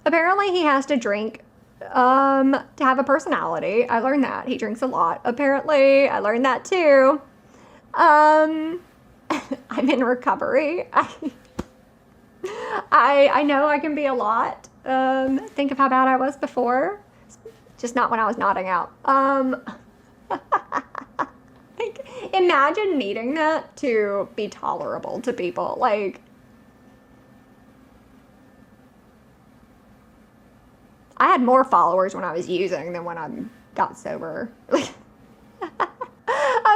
Apparently he has to drink to have a personality. I learned that. He drinks a lot. Apparently, I learned that too. I'm in recovery. I know I can be a lot. Think of how bad I was before. Just not when I was nodding out. Imagine needing that to be tolerable to people. I had more followers when I was using than when I got sober. I'm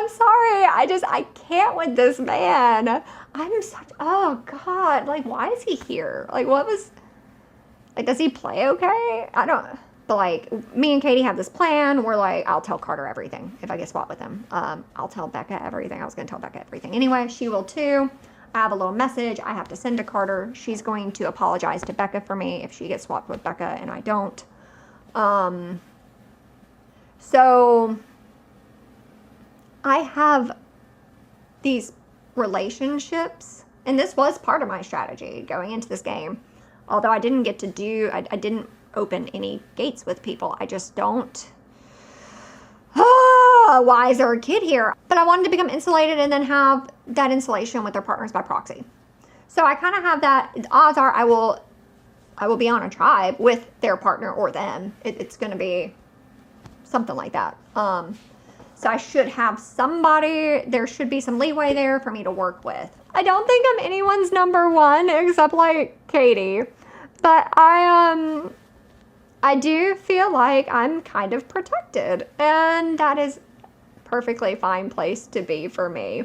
sorry. I can't with this man. Oh God. Why is he here? Does he play okay? I don't, but me and Katie have this plan. We're I'll tell Carter everything if I get spot with him. I'll tell Becca everything. I was going to tell Becca everything anyway. She will too. I have a little message I have to send to Carter. She's going to apologize to Becca for me if she gets swapped with Becca and I don't. So I have these relationships, and this was part of my strategy going into this game. Although I didn't get to do, I didn't open any gates with people. I just don't. Why is there a kid here? But I wanted to become insulated and then have that insulation with their partners by proxy. So I kind of have that. Odds are I will be on a tribe with their partner or them. It's going to be something like that. So I should have somebody, there should be some leeway there for me to work with. I don't think I'm anyone's number one except like Katie, but I do feel like I'm kind of protected, and that is perfectly fine place to be for me.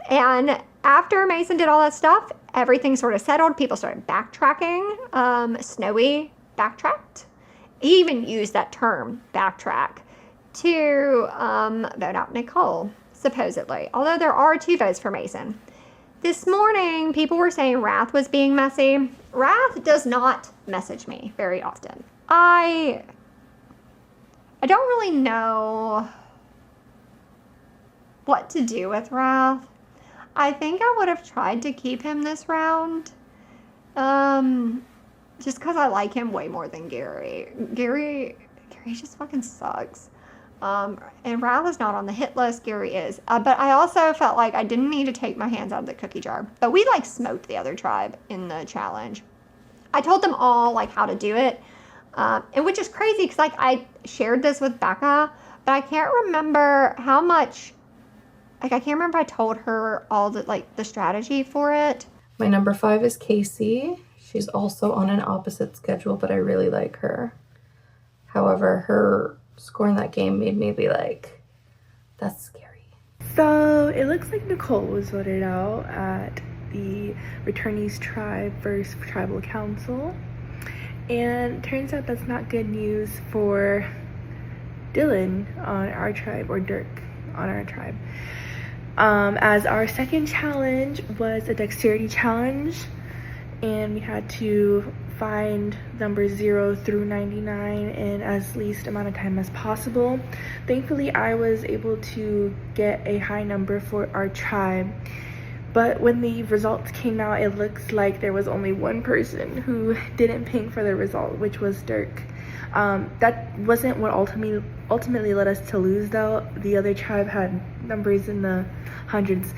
And after Mason did all that stuff, everything sort of settled. People started backtracking. Snowy backtracked. He even used that term, backtrack, to vote out Nicole, supposedly. Although there are 2 votes for Mason. This morning, people were saying Wrath was being messy. Wrath does not message me very often. I don't really know what to do with Wrath. I think I would have tried to keep him this round. Just because I like him way more than Gary. Gary just fucking sucks. And Wrath is not on the hit list. Gary is. But I also felt like I didn't need to take my hands out of the cookie jar. But we like smoked the other tribe in the challenge. I told them all like how to do it. And which is crazy because like I shared this with Becca, but I can't remember how much, like I can't remember if I told her all the like the strategy for it. My number 5 is Casey. She's also on an opposite schedule, but I really like her. However, her score in that game made me be like, that's scary. So it looks like Nicole was voted out at the returnees tribe versus tribal council. And turns out that's not good news for Dylan on our tribe, or Dirk on our tribe. As our second challenge was a dexterity challenge, and we had to find numbers 0 through 99 in as least amount of time as possible. Thankfully, I was able to get a high number for our tribe. But when the results came out, it looks like there was only one person who didn't ping for the result, which was Dirk. That wasn't what ultimately led us to lose, though. The other tribe had numbers in the hundreds.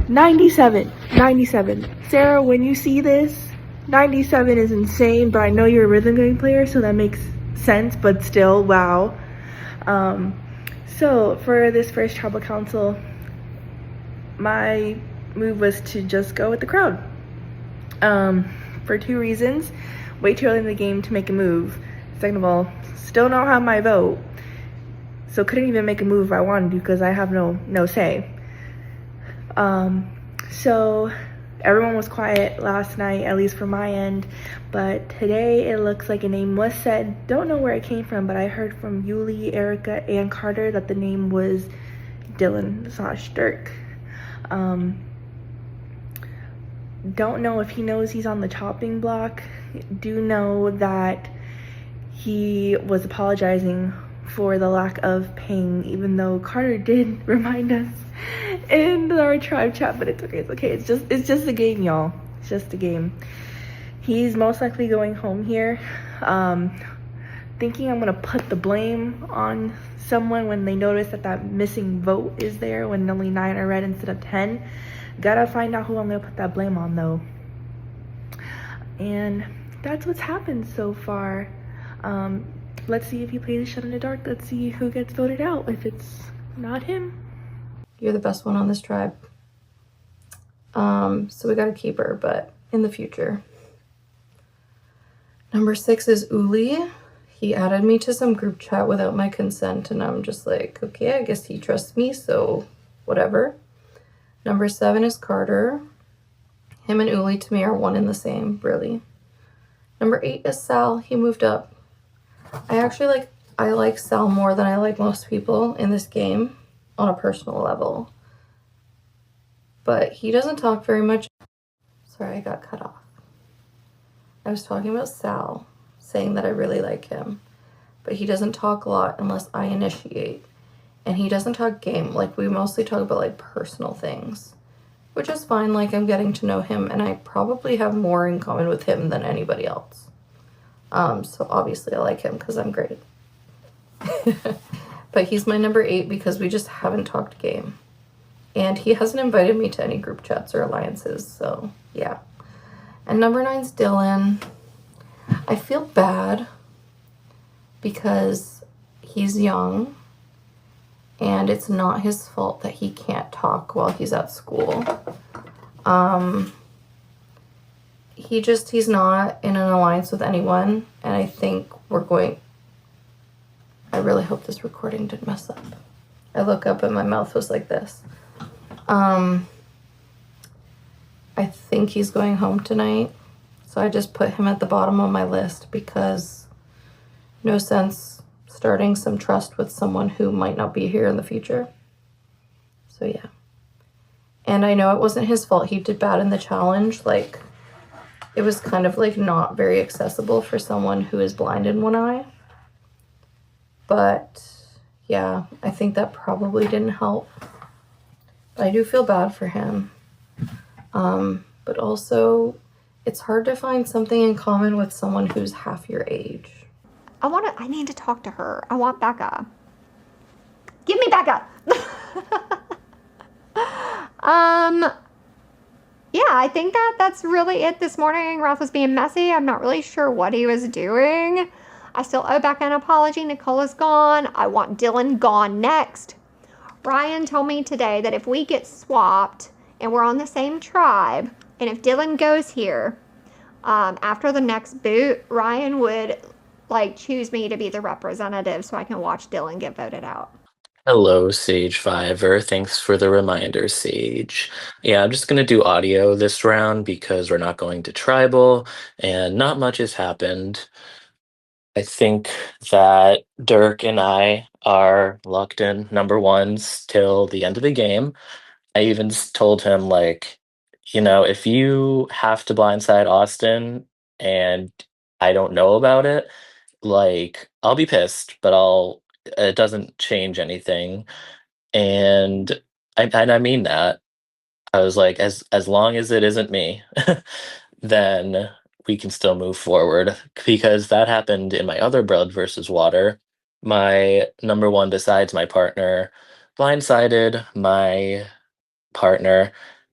97. Sarah, when you see this, 97 is insane, but I know you're a rhythm game player, so that makes sense, but still, wow. So for this first tribal council, my move was to just go with the crowd. For 2 reasons. Way too early in the game to make a move. Second of all, still don't have my vote, so couldn't even make a move if I wanted to because I have no say. So everyone was quiet last night, at least from my end, but today it looks like a name was said. Don't know where it came from, but I heard from Yuli, Erica, and Carter that the name was Dylan/Dirk. Don't know if he knows he's on the chopping block. Do know that he was apologizing for the lack of ping, even though Carter did remind us in our tribe chat, but it's okay. It's just a game, y'all. It's just a game. He's most likely going home here. Thinking I'm gonna put the blame on someone when they notice that missing vote is there when only 9 are red instead of 10. Gotta find out who I'm gonna put that blame on though. And that's what's happened so far. Let's see if he plays Shut in the Dark. Let's see who gets voted out if it's not him. You're the best one on this tribe. So we gotta keep her, but in the future. Number 6 is Uli. He added me to some group chat without my consent, and I'm just like, okay, I guess he trusts me, so whatever. Number 7 is Carter. Him and Uli to me are one and the same, really. Number 8 is Sal. He moved up. I like Sal more than I like most people in this game on a personal level. But he doesn't talk very much. Sorry, I got cut off. I was talking about Sal, saying that I really like him, but he doesn't talk a lot unless I initiate. And he doesn't talk game. Like, we mostly talk about, like, personal things, which is fine. Like, I'm getting to know him, and I probably have more in common with him than anybody else. So obviously I like him because I'm great. But he's my number 8 because we just haven't talked game. And he hasn't invited me to any group chats or alliances, so yeah. And number 9's Dylan. I feel bad because he's young and it's not his fault that he can't talk while he's at school. He's not in an alliance with anyone, and I think I really hope this recording didn't mess up. I look up and my mouth was like this. I think he's going home tonight, so I just put him at the bottom of my list because no sense starting some trust with someone who might not be here in the future. So yeah. And I know it wasn't his fault. He did bad in the challenge. Like, it was kind of like not very accessible for someone who is blind in one eye. But yeah, I think that probably didn't help. But I do feel bad for him. But also, it's hard to find something in common with someone who's half your age. I need to talk to her. I want Becca. Give me Becca! Yeah, I think that's really it this morning. Ralph was being messy. I'm not really sure what he was doing. I still owe Becca an apology. Nicole is gone. I want Dylan gone next. Ryan told me today that if we get swapped and we're on the same tribe, and if Dylan goes here, after the next boot, Ryan would choose me to be the representative so I can watch Dylan get voted out. Hello, Sagevivor. Thanks for the reminder, Sage. Yeah, I'm just going to do audio this round because we're not going to tribal and not much has happened. I think that Dirk and I are locked in number ones till the end of the game. I even told him, if you have to blindside Austin and I don't know about it, I'll be pissed, but it doesn't change anything. And I mean that. I was like, as long as it isn't me, then we can still move forward because that happened in my other Blood versus Water. My number one besides my partner blindsided my partner,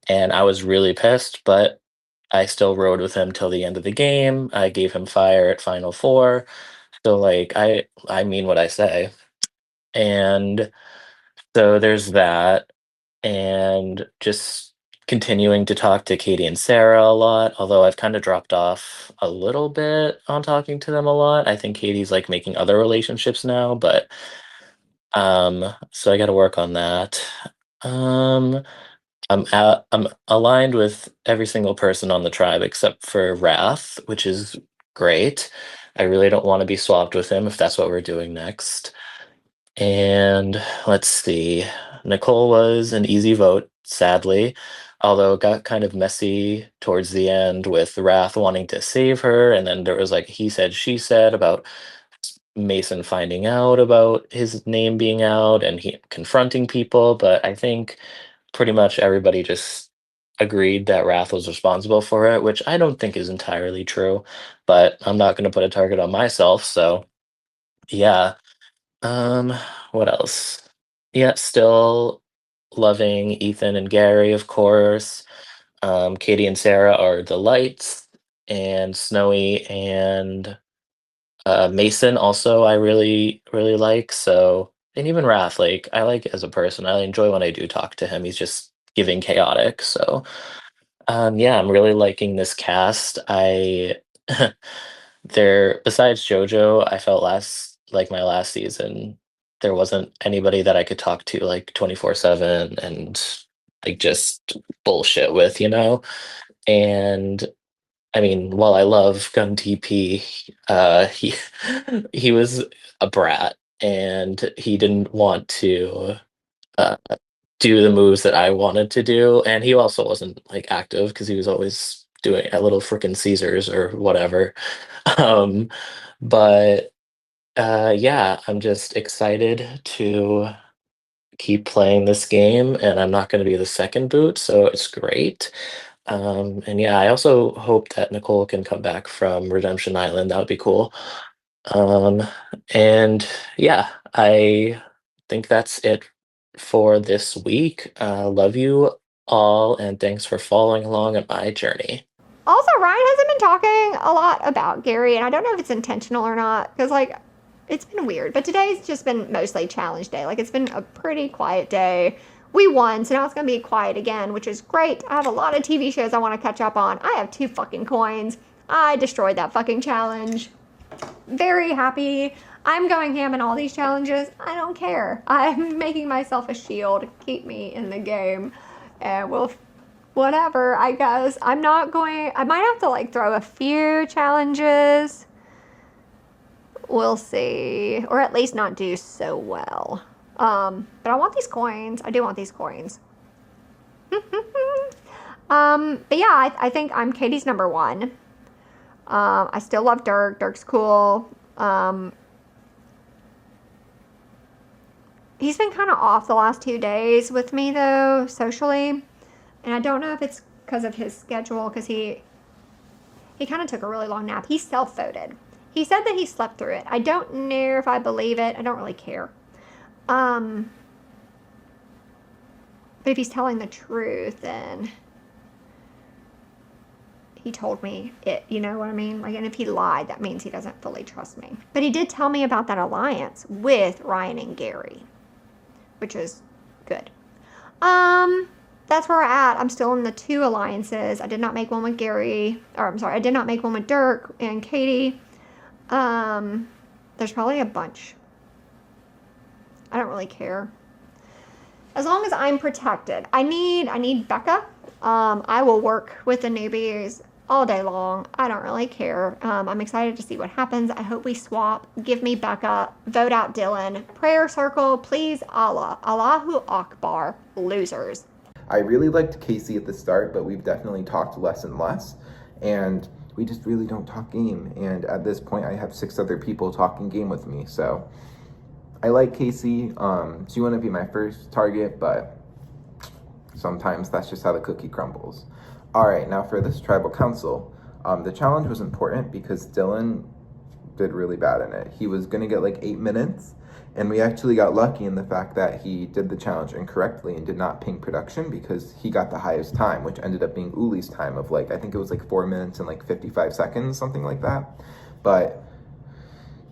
and I was really pissed, but I still rode with him till the end of the game. I gave him fire at Final Four. So I mean what I say. And so there's that. And just continuing to talk to Katie and Sarah a lot, although I've kind of dropped off a little bit on talking to them a lot. I think Katie's making other relationships now, but so I got to work on that. I'm aligned with every single person on the tribe except for Wrath, which is great. I really don't want to be swapped with him if that's what we're doing next. And let's see. Nicole was an easy vote, sadly, although it got kind of messy towards the end with Wrath wanting to save her. And then there was he said, she said about Mason finding out about his name being out and he confronting people. But I think pretty much everybody just agreed that Wrath was responsible for it, which I don't think is entirely true. But I'm not going to put a target on myself. So yeah. What else? Yeah, still loving Ethan and Gary, of course. Katie and Sarah are the lights, and Snowy and Mason also I really, really like. So, and even Wrath, I like as a person. I enjoy when I do talk to him. He's just giving chaotic. So, yeah, I'm really liking this cast. Besides JoJo, I felt my last season, there wasn't anybody that I could talk to 24/7 and just bullshit with, And I mean, while I love Gun TP, he he was a brat and he didn't want to do the moves that I wanted to do, and he also wasn't active because he was always doing at Little Frickin' Caesars or whatever. Um, but yeah, I'm just excited to keep playing this game, and I'm not going to be the second boot, so it's great. And yeah, I also hope that Nicole can come back from Redemption Island. That would be cool. Um, and yeah, I think that's it for this week. Love you all, and thanks for following along on my journey. Also, Ryan hasn't been talking a lot about Gary, and I don't know if it's intentional or not, because, like, it's been weird. But today's just been mostly challenge day. Like, it's been a pretty quiet day. We won, so now it's going to be quiet again, which is great. I have a lot of TV shows I want to catch up on. I have 2 fucking coins. I destroyed that fucking challenge. Very happy. I'm going ham in all these challenges. I don't care. I'm making myself a shield. Keep me in the game. And we'll... whatever, I guess. I might have to, like, throw a few challenges. We'll see. Or at least not do so well. But I want these coins. I do want these coins. But yeah, I think I'm Katie's number 1. I still love Dirk. Dirk's cool. He's been kind of off the last 2 days with me, though, socially. And I don't know if it's because of his schedule, because he kind of took a really long nap. He self-voted. He said that he slept through it. I don't know if I believe it. I don't really care. But if he's telling the truth, then he told me it, you know what I mean? Like, and if he lied, that means he doesn't fully trust me. But he did tell me about that alliance with Ryan and Gary, which is good. That's where we're at. I'm still in the 2 alliances. I did not make one with Gary, or I'm sorry, I did not make one with Dirk and Katie. There's probably a bunch. I don't really care. As long as I'm protected. I need Becca. I will work with the newbies all day long. I don't really care. I'm excited to see what happens. I hope we swap. Give me Becca. Vote out Dylan. Prayer circle, please, Allah. Allahu Akbar. Losers. I really liked Casey at the start, but we've definitely talked less and less, and we just really don't talk game. And at this point, I have 6 other people talking game with me, so I like Casey. She wouldn't be my first target, but sometimes that's just how the cookie crumbles. All right, now for this tribal council, the challenge was important because Dylan did really bad in it. He was gonna get like 8 minutes, and we actually got lucky in the fact that he did the challenge incorrectly and did not ping production because he got the highest time, which ended up being Uli's time of like, I think it was like 4 minutes and like 55 seconds, something like that. But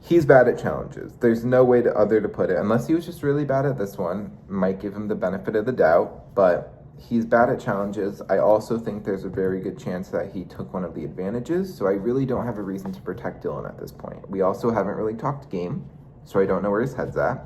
he's bad at challenges. There's no way other to put it, unless he was just really bad at this one. Might give him the benefit of the doubt, but he's bad at challenges. I also think there's a very good chance that he took one of the advantages, so I really don't have a reason to protect Dylan at this point. We also haven't really talked game, so I don't know where his head's at.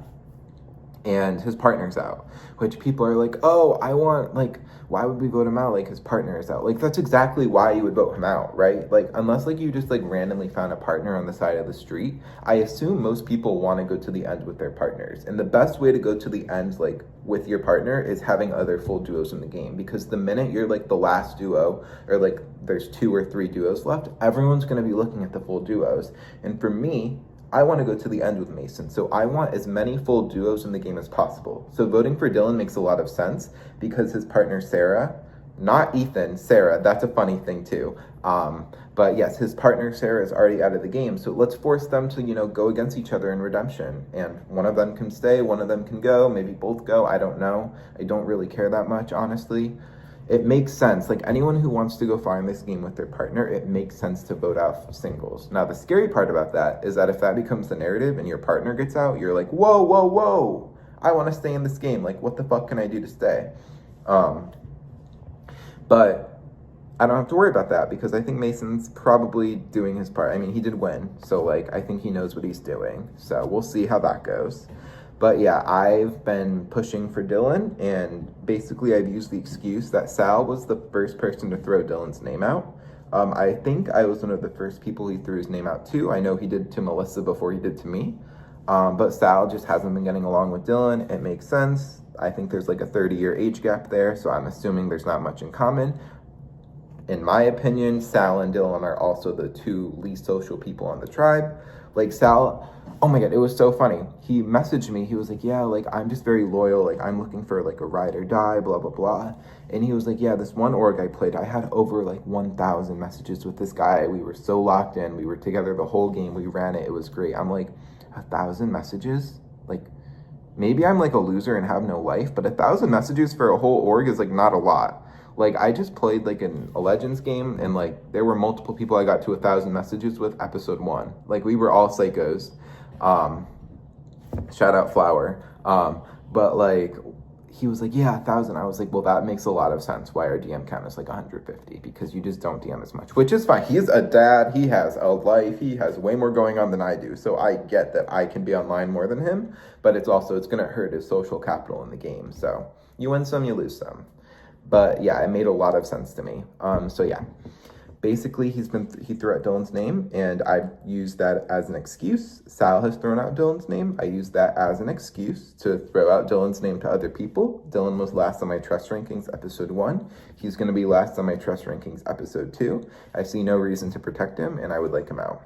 And his partner's out, which people are like, oh, I want, like, why would we vote him out? Like, his partner is out. Like, that's exactly why you would vote him out, right? Like, unless, like, you just, like, randomly found a partner on the side of the street, I assume most people want to go to the end with their partners. And the best way to go to the end, like, with your partner is having other full duos in the game. Because the minute you're, like, the last duo, or, like, there's 2 or 3 duos left, everyone's going to be looking at the full duos. And for me, I want to go to the end with Mason, so I want as many full duos in the game as possible. So voting for Dylan makes a lot of sense because his partner Sarah, not Ethan, Sarah, that's a funny thing too. But yes, his partner Sarah is already out of the game, so let's force them to, you know, go against each other in redemption. And one of them can stay, one of them can go, maybe both go, I don't know. I don't really care that much, honestly. It makes sense. Like, anyone who wants to go far in this game with their partner, it makes sense to vote out singles. Now, the scary part about that is that if that becomes the narrative and your partner gets out, you're like, whoa, whoa, whoa, I want to stay in this game. Like, what the fuck can I do to stay? But I don't have to worry about that because I think Mason's probably doing his part. I mean, he did win, so, like, I think he knows what he's doing. So we'll see how that goes. But yeah, I've been pushing for Dylan, and basically I've used the excuse that Sal was the first person to throw Dylan's name out. I think I was one of the first people he threw his name out to. I know he did to Melissa before he did to me. But Sal just hasn't been getting along with Dylan. It makes sense. I think there's like a 30-year age gap there, so I'm assuming there's not much in common. In my opinion, Sal and Dylan are also the two least social people on the tribe. Like Sal, oh my god, it was so funny. He messaged me, he was like, yeah, like I'm just very loyal, like I'm looking for like a ride or die, blah, blah, blah. And he was like, yeah, this one org I played, I had over like 1,000 messages with this guy. We were so locked in, we were together the whole game, we ran it was great. I'm like, 1,000 messages? Like, maybe I'm like a loser and have no life, but 1,000 messages for a whole org is like not a lot. Like, I just played like a Legends game, and like there were multiple people I got to 1,000 messages with episode 1. Like, we were all psychos. Shout out Flower. But like, he was like, yeah, 1,000. I was like, well, that makes a lot of sense why our DM count is like 150, because you just don't DM as much, which is fine. He's a dad, he has a life, he has way more going on than I do, so I get that I can be online more than him, but it's gonna hurt his social capital in the game. So you win some, you lose some. But yeah, it made a lot of sense to me. So yeah, basically he threw out Dylan's name, and I used that as an excuse. Sal has thrown out Dylan's name. I used that as an excuse to throw out Dylan's name to other people. Dylan was last on my trust rankings episode 1. He's going to be last on my trust rankings episode 2. I see no reason to protect him, and I would like him out.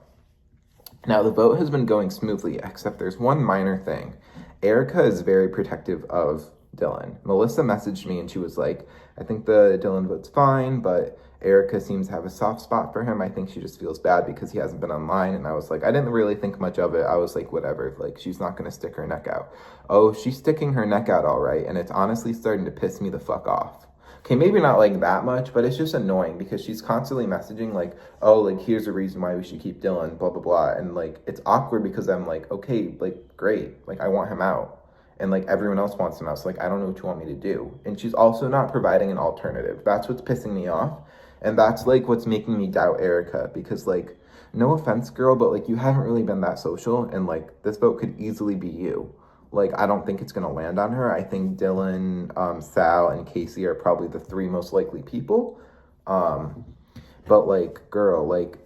Now, the vote has been going smoothly, except there's one minor thing. Erica is very protective of Dylan. Melissa messaged me, and she was like, I think the Dylan vote's fine, but Erica seems to have a soft spot for him. I think she just feels bad because he hasn't been online. And I was like, I didn't really think much of it. I was like, whatever, like, she's not going to stick her neck out. Oh, she's sticking her neck out all right, and it's honestly starting to piss me the fuck off. Okay, maybe not like that much, but it's just annoying because she's constantly messaging like, oh, like, here's a reason why we should keep Dylan, blah, blah, blah. And like, it's awkward because I'm like, okay, like, great, like, I want him out. And like, everyone else wants him out, so like, I don't know what you want me to do. And she's also not providing an alternative. That's what's pissing me off. And that's like what's making me doubt Erica, because like, no offense, girl, but like, you haven't really been that social, and like, this vote could easily be you. Like, I don't think it's gonna land on her. I think Dylan, Sal, and Casey are probably the 3 most likely people. But like, girl, like,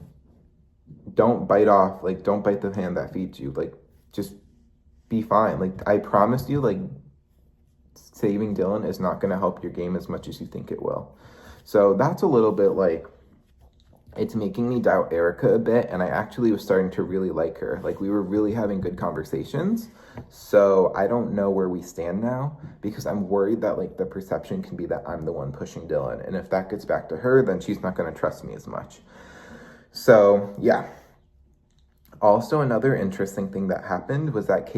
don't bite the hand that feeds you. Like, just be fine. Like, I promised you, like, saving Dylan is not gonna help your game as much as you think it will. So that's a little bit like, it's making me doubt Erica a bit, and I actually was starting to really like her. Like, we were really having good conversations. So I don't know where we stand now, because I'm worried that like the perception can be that I'm the one pushing Dylan. And if that gets back to her, then she's not going to trust me as much. So yeah. Also, another interesting thing that happened was that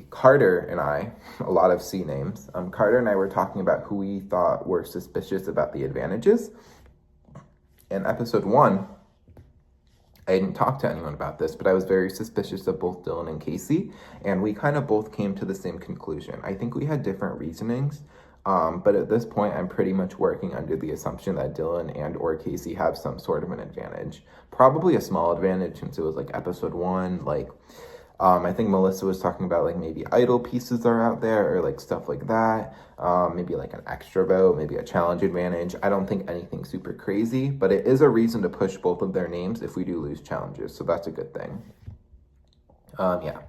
Carter and I, a lot of C names, Carter and I were talking about who we thought were suspicious about the advantages. In episode 1, I didn't talk to anyone about this, but I was very suspicious of both Dylan and Casey, and we kind of both came to the same conclusion. I think we had different reasonings, but at this point, I'm pretty much working under the assumption that Dylan and or Casey have some sort of an advantage. Probably a small advantage, since it was like episode 1, like, I think Melissa was talking about like maybe idle pieces are out there, or like stuff like that. Maybe like an extra vote, maybe a challenge advantage. I don't think anything super crazy, but it is a reason to push both of their names if we do lose challenges. So that's a good thing. Yeah.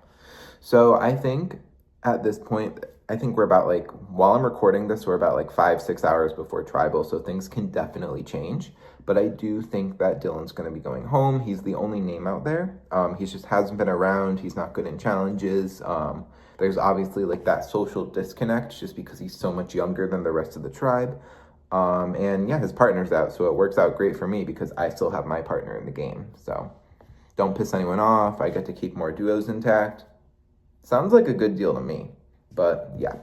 So I think at this point, I think we're about like, while I'm recording this, we're about like 5-6 hours before Tribal. So things can definitely change. But I do think that Dylan's going to be going home. He's the only name out there. He just hasn't been around. He's not good in challenges. There's obviously like that social disconnect just because he's so much younger than the rest of the tribe. And yeah, his partner's out. So it works out great for me because I still have my partner in the game. So don't piss anyone off. I get to keep more duos intact. Sounds like a good deal to me. But yeah.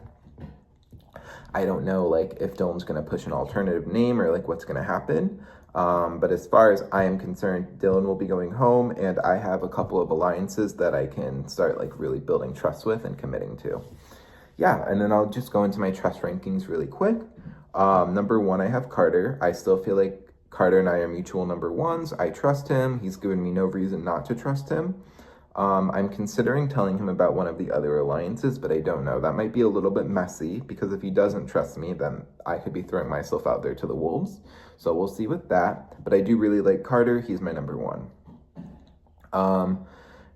I don't know like if Dylan's going to push an alternative name or like what's going to happen. But as far as I am concerned, Dylan will be going home, and I have a couple of alliances that I can start like really building trust with and committing to. Yeah, and then I'll just go into my trust rankings really quick. Number 1, I have Carter. I still feel like Carter and I are mutual number 1s. I trust him. He's given me no reason not to trust him. I'm considering telling him about one of the other alliances, but I don't know. That might be a little bit messy, because if he doesn't trust me, then I could be throwing myself out there to the wolves. So we'll see with that. But I do really like Carter. He's my number 1.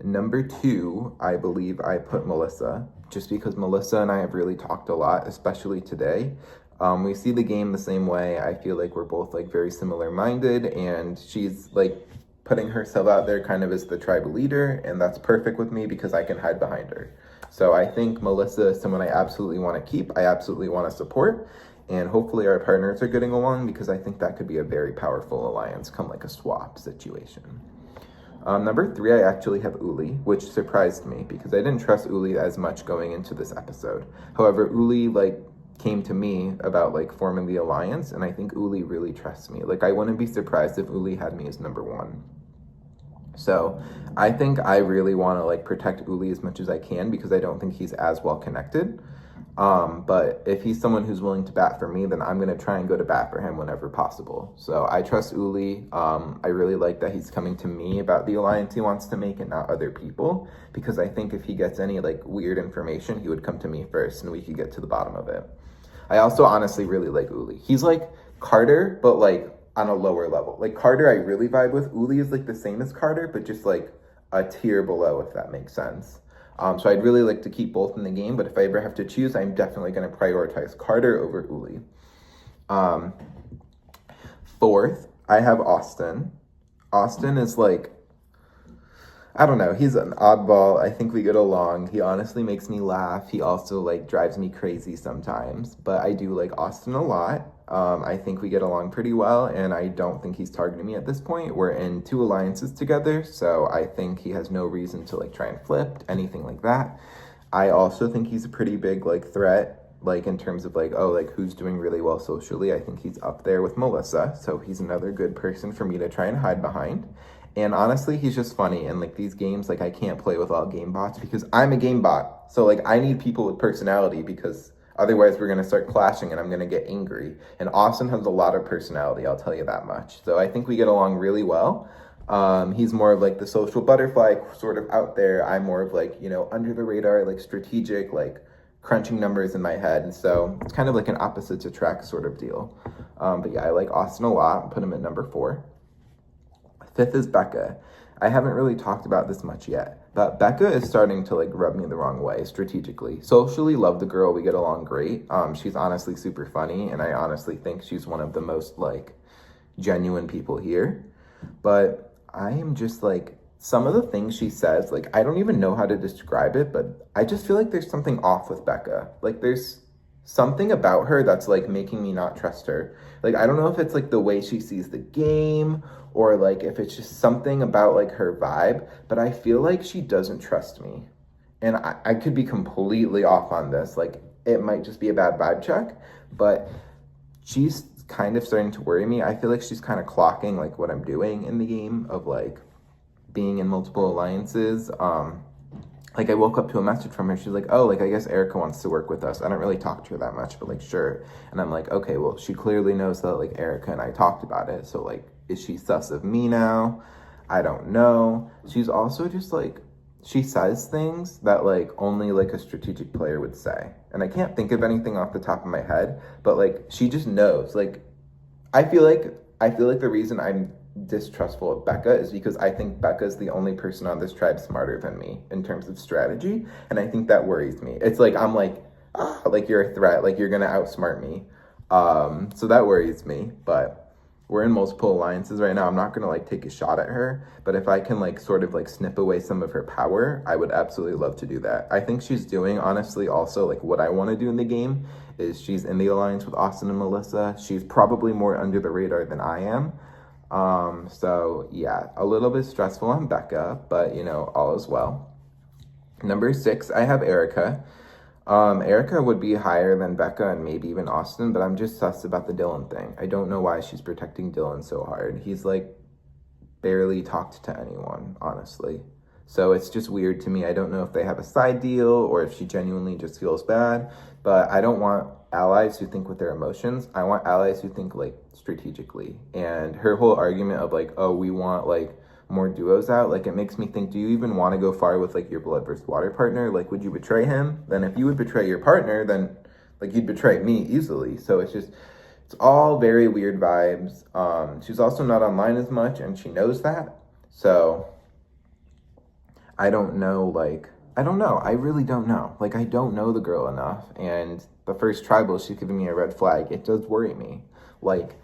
Number 2, I believe I put Melissa, just because Melissa and I have really talked a lot, especially today. We see the game the same way. I feel like we're both like very similar minded, and she's like putting herself out there kind of as the tribal leader, and that's perfect with me because I can hide behind her. So I think Melissa is someone I absolutely want to keep. I absolutely want to support, and hopefully our partners are getting along because I think that could be a very powerful alliance come like a swap situation. Number 3, I actually have Uli, which surprised me because I didn't trust Uli as much going into this episode. However, Uli like came to me about like forming the alliance, and I think Uli really trusts me. Like, I wouldn't be surprised if Uli had me as number 1. So I think I really want to like protect Uli as much as I can because I don't think he's as well connected. But if he's someone who's willing to bat for me, then I'm going to try and go to bat for him whenever possible. So I trust Uli. I really like that he's coming to me about the alliance he wants to make and not other people, because I think if he gets any like weird information, he would come to me first and we could get to the bottom of it. I also honestly really like Uli. He's like Carter, but like on a lower level. Like Carter, I really vibe with. Uli is like the same as Carter, but just like a tier below, if that makes sense. So I'd really like to keep both in the game, but if I ever have to choose, I'm definitely going to prioritize Carter over Uli. 4th, I have Austin. Austin is like, I don't know, he's an oddball. I think we get along. He honestly makes me laugh. He also like drives me crazy sometimes, but I do like Austin a lot. I think we get along pretty well, and I don't think he's targeting me at this point. We're in 2 alliances together, so I think he has no reason to like try and flip, anything like that. I also think he's a pretty big like threat, like in terms of like, oh, like who's doing really well socially. I think he's up there with Melissa, so he's another good person for me to try and hide behind. And honestly, he's just funny. And like these games, like I can't play with all game bots because I'm a game bot. So like I need people with personality because otherwise we're going to start clashing and I'm going to get angry. And Austin has a lot of personality, I'll tell you that much. So I think we get along really well. He's more of like the social butterfly sort of out there. I'm more of like, you know, under the radar, like strategic, like crunching numbers in my head. And so it's kind of like an opposites attract sort of deal. But yeah, I like Austin a lot. Put him at number 4. 5th is Becca. I haven't really talked about this much yet, but Becca is starting to like rub me the wrong way strategically. Socially, love the girl. We get along great. She's honestly super funny, and I honestly think she's one of the most like genuine people here. But I am just like, some of the things she says, like I don't even know how to describe it, but I just feel like there's something off with Becca. Like there's something about her that's like making me not trust her. Like I don't know if it's like the way she sees the game or like if it's just something about like her vibe, but I feel like she doesn't trust me. And I could be completely off on this. Like it might just be a bad vibe check, but she's kind of starting to worry me. I feel like she's kind of clocking like what I'm doing in the game of like being in multiple alliances. Like I woke up to a message from her. She's like, oh, like I guess Erica wants to work with us. I don't really talk to her that much, but like sure. And I'm like, okay, well she clearly knows that like Erica and I talked about it. So like, is she sus of me now? I don't know. She's also just like, she says things that like only like a strategic player would say. And I can't think of anything off the top of my head, but like she just knows. Like I feel like the reason I'm distrustful of Becca is because I think Becca is the only person on this tribe smarter than me in terms of strategy, and I think that worries me. It's like I'm like, like you're a threat, like you're gonna outsmart me. So that worries me, but we're in multiple alliances right now. I'm not gonna like take a shot at her, but if I can like sort of like snip away some of her power, I would absolutely love to do that. I think she's doing honestly also like what I want to do in the game is she's in the alliance with Austin and Melissa. She's probably more under the radar than I am. So yeah, a little bit stressful on Becca, but you know, all is well. Number 6, I have Erica. Erica would be higher than Becca and maybe even Austin, but I'm just sus about the Dylan thing. I don't know why she's protecting Dylan so hard. He's like barely talked to anyone, honestly. So it's just weird to me. I don't know if they have a side deal or if she genuinely just feels bad, but I don't want allies who think with their emotions. I want allies who think like strategically. And her whole argument of like, oh, we want like more duos out, like it makes me think, do you even want to go far with like your blood versus water partner? Like would you betray him? Then if you would betray your partner, then like you'd betray me easily. So it's just, it's all very weird vibes. She's also not online as much and she knows that. So I don't know like I don't know. I really don't know. Like, I don't know the girl enough. And the first tribal, she's giving me a red flag. It does worry me. Like,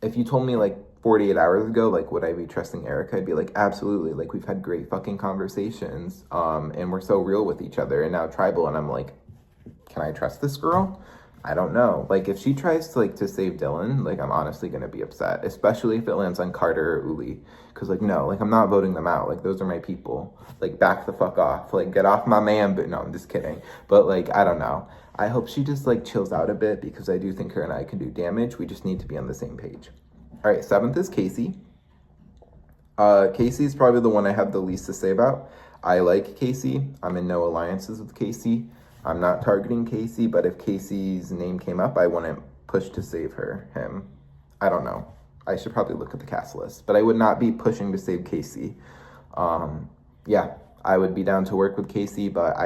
if you told me, like, 48 hours ago, like, would I be trusting Erica? I'd be like, absolutely. Like, we've had great fucking conversations. And we're so real with each other. And now tribal, and I'm like, can I trust this girl? I don't know. Like, if she tries to, like, to save Dylan, like, I'm honestly going to be upset, especially if it lands on Carter or Uli. Because, like, no, like, I'm not voting them out. Like, those are my people. Like, back the fuck off. Like, get off my man. But no, I'm just kidding. But, like, I don't know. I hope she just, like, chills out a bit because I do think her and I can do damage. We just need to be on the same page. All right, 7th is Casey. Casey's probably the one I have the least to say about. I like Casey. I'm in no alliances with Casey. I'm not targeting Casey, but if Casey's name came up, I wouldn't push to save him. I don't know. I should probably look at the cast list, but I would not be pushing to save Casey. Yeah, I would be down to work with Casey, but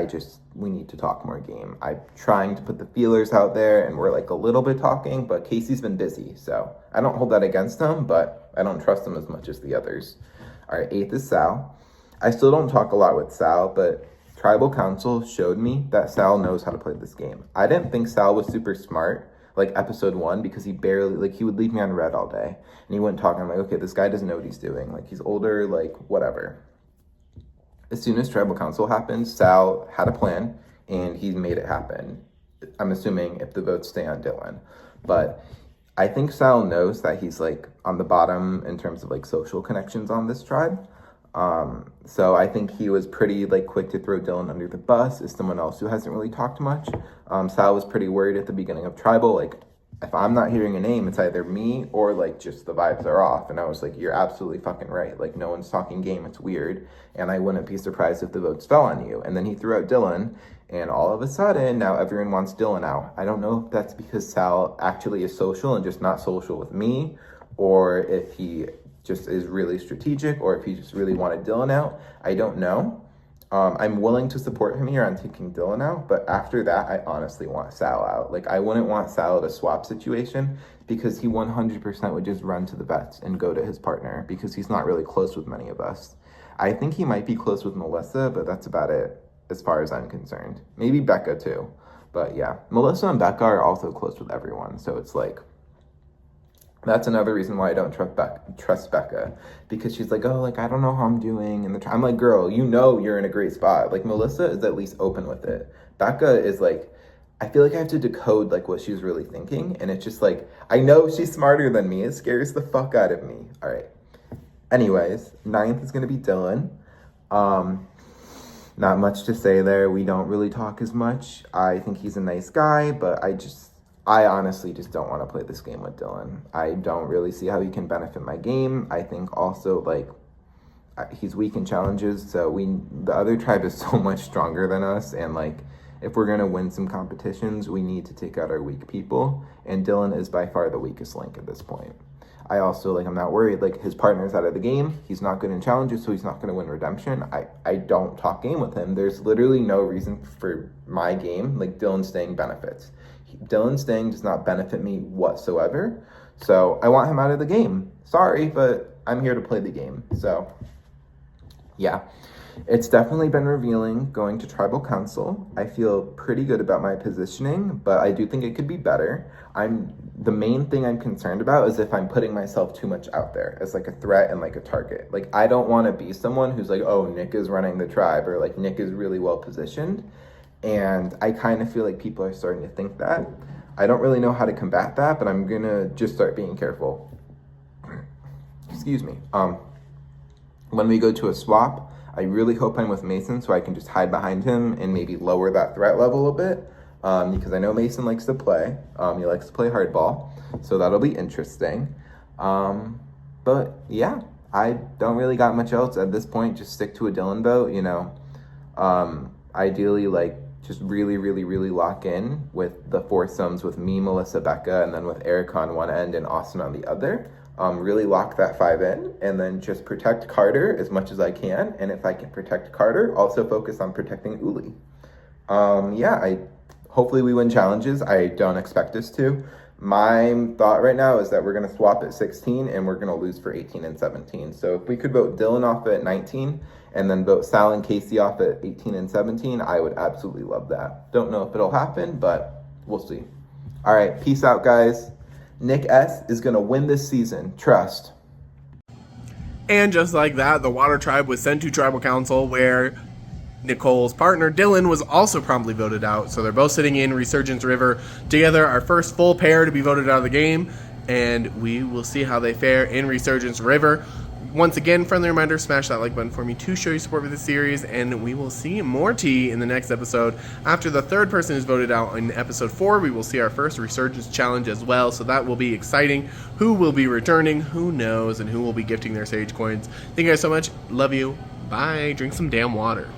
we need to talk more game. I'm trying to put the feelers out there, and we're like a little bit talking, but Casey's been busy, so I don't hold that against him, but I don't trust him as much as the others. All right, 8th is Sal. I still don't talk a lot with Sal, but Tribal Council showed me that Sal knows how to play this game. I didn't think Sal was super smart, like episode 1, because he would leave me on red all day, and he wouldn't talk. I'm like, okay, this guy doesn't know what he's doing. Like, he's older, like, whatever. As soon as Tribal Council happened, Sal had a plan, and he made it happen. I'm assuming if the votes stay on Dylan. But I think Sal knows that he's, like, on the bottom in terms of, like, social connections on this tribe. So I think he was pretty, like, quick to throw Dylan under the bus as someone else who hasn't really talked much. Sal was pretty worried at the beginning of Tribal, like, if I'm not hearing a name, it's either me or, like, just the vibes are off. And I was like, you're absolutely fucking right. Like, no one's talking game. It's weird. And I wouldn't be surprised if the votes fell on you. And then he threw out Dylan, and all of a sudden, now everyone wants Dylan out. I don't know if that's because Sal actually is social and just not social with me, or if he just is really strategic, or if he just really wanted Dylan out. I don't know. I'm willing to support him here on taking Dylan out, but after that, I honestly want Sal out. Like, I wouldn't want Sal at a swap situation because he 100% would just run to the vets and go to his partner because he's not really close with many of us. I think he might be close with Melissa, but that's about it as far as I'm concerned. Maybe Becca too, but yeah. Melissa and Becca are also close with everyone, so it's like, that's another reason why I don't trust Becca, because she's like, oh, like, I don't know how I'm doing. And I'm like, girl, you know you're in a great spot. Like, Melissa is at least open with it. Becca is like, I feel like I have to decode, like, what she's really thinking. And it's just like, I know she's smarter than me. It scares the fuck out of me. All right. Anyways, 9th is going to be Dylan. Not much to say there. We don't really talk as much. I think he's a nice guy, but I honestly just don't want to play this game with Dylan. I don't really see how he can benefit my game. I think also, like, he's weak in challenges, so the other tribe is so much stronger than us, and, like, if we're going to win some competitions, we need to take out our weak people, and Dylan is by far the weakest link at this point. I also, like, I'm not worried. Like, his partner's out of the game. He's not good in challenges, so he's not going to win redemption. I don't talk game with him. There's literally no reason for my game. Like, Dylan staying benefits. Dylan staying does not benefit me whatsoever. So I want him out of the game. Sorry, but I'm here to play the game. So, yeah. It's definitely been revealing going to Tribal Council. I feel pretty good about my positioning, but I do think it could be better. The main thing I'm concerned about is if I'm putting myself too much out there as, like, a threat and, like, a target. Like, I don't want to be someone who's like, oh, Nick is running the tribe, or, like, Nick is really well positioned. And I kind of feel like people are starting to think that. I don't really know how to combat that, but I'm going to just start being careful. Excuse me. When we go to a swap, I really hope I'm with Mason so I can just hide behind him and maybe lower that threat level a bit. Because I know Mason likes to play. He likes to play hardball. So that'll be interesting. But yeah, I don't really got much else at this point. Just stick to a Dylan vote, you know. Ideally, like, just really, really, really lock in with the foursomes with me, Melissa, Becca, and then with Erica on one end and Austin on the other. Really lock that 5 in, and then just protect Carter as much as I can. And if I can protect Carter, also focus on protecting Uli. Hopefully we win challenges. I don't expect us to, My thought right now is that we're going to swap at 16 and we're going to lose for 18 and 17. So if we could vote Dylan off at 19 and then vote Sal and Casey off at 18 and 17, I would absolutely love that. Don't know if it'll happen, but we'll see. All right, peace out, guys. Nick S. is going to win this season. Trust. And just like that, the Water Tribe was sent to Tribal Council, where Nicole's partner, Dylan, was also promptly voted out. So they're both sitting in Resurgence River together, our first full pair to be voted out of the game. And we will see how they fare in Resurgence River. Once again, friendly reminder, smash that like button for me to show your support for this series. And we will see more tea in the next episode. After the third person is voted out in episode 4, we will see our first Resurgence challenge as well. So that will be exciting. Who will be returning? Who knows? And who will be gifting their Sage coins? Thank you guys so much. Love you. Bye. Drink some damn water.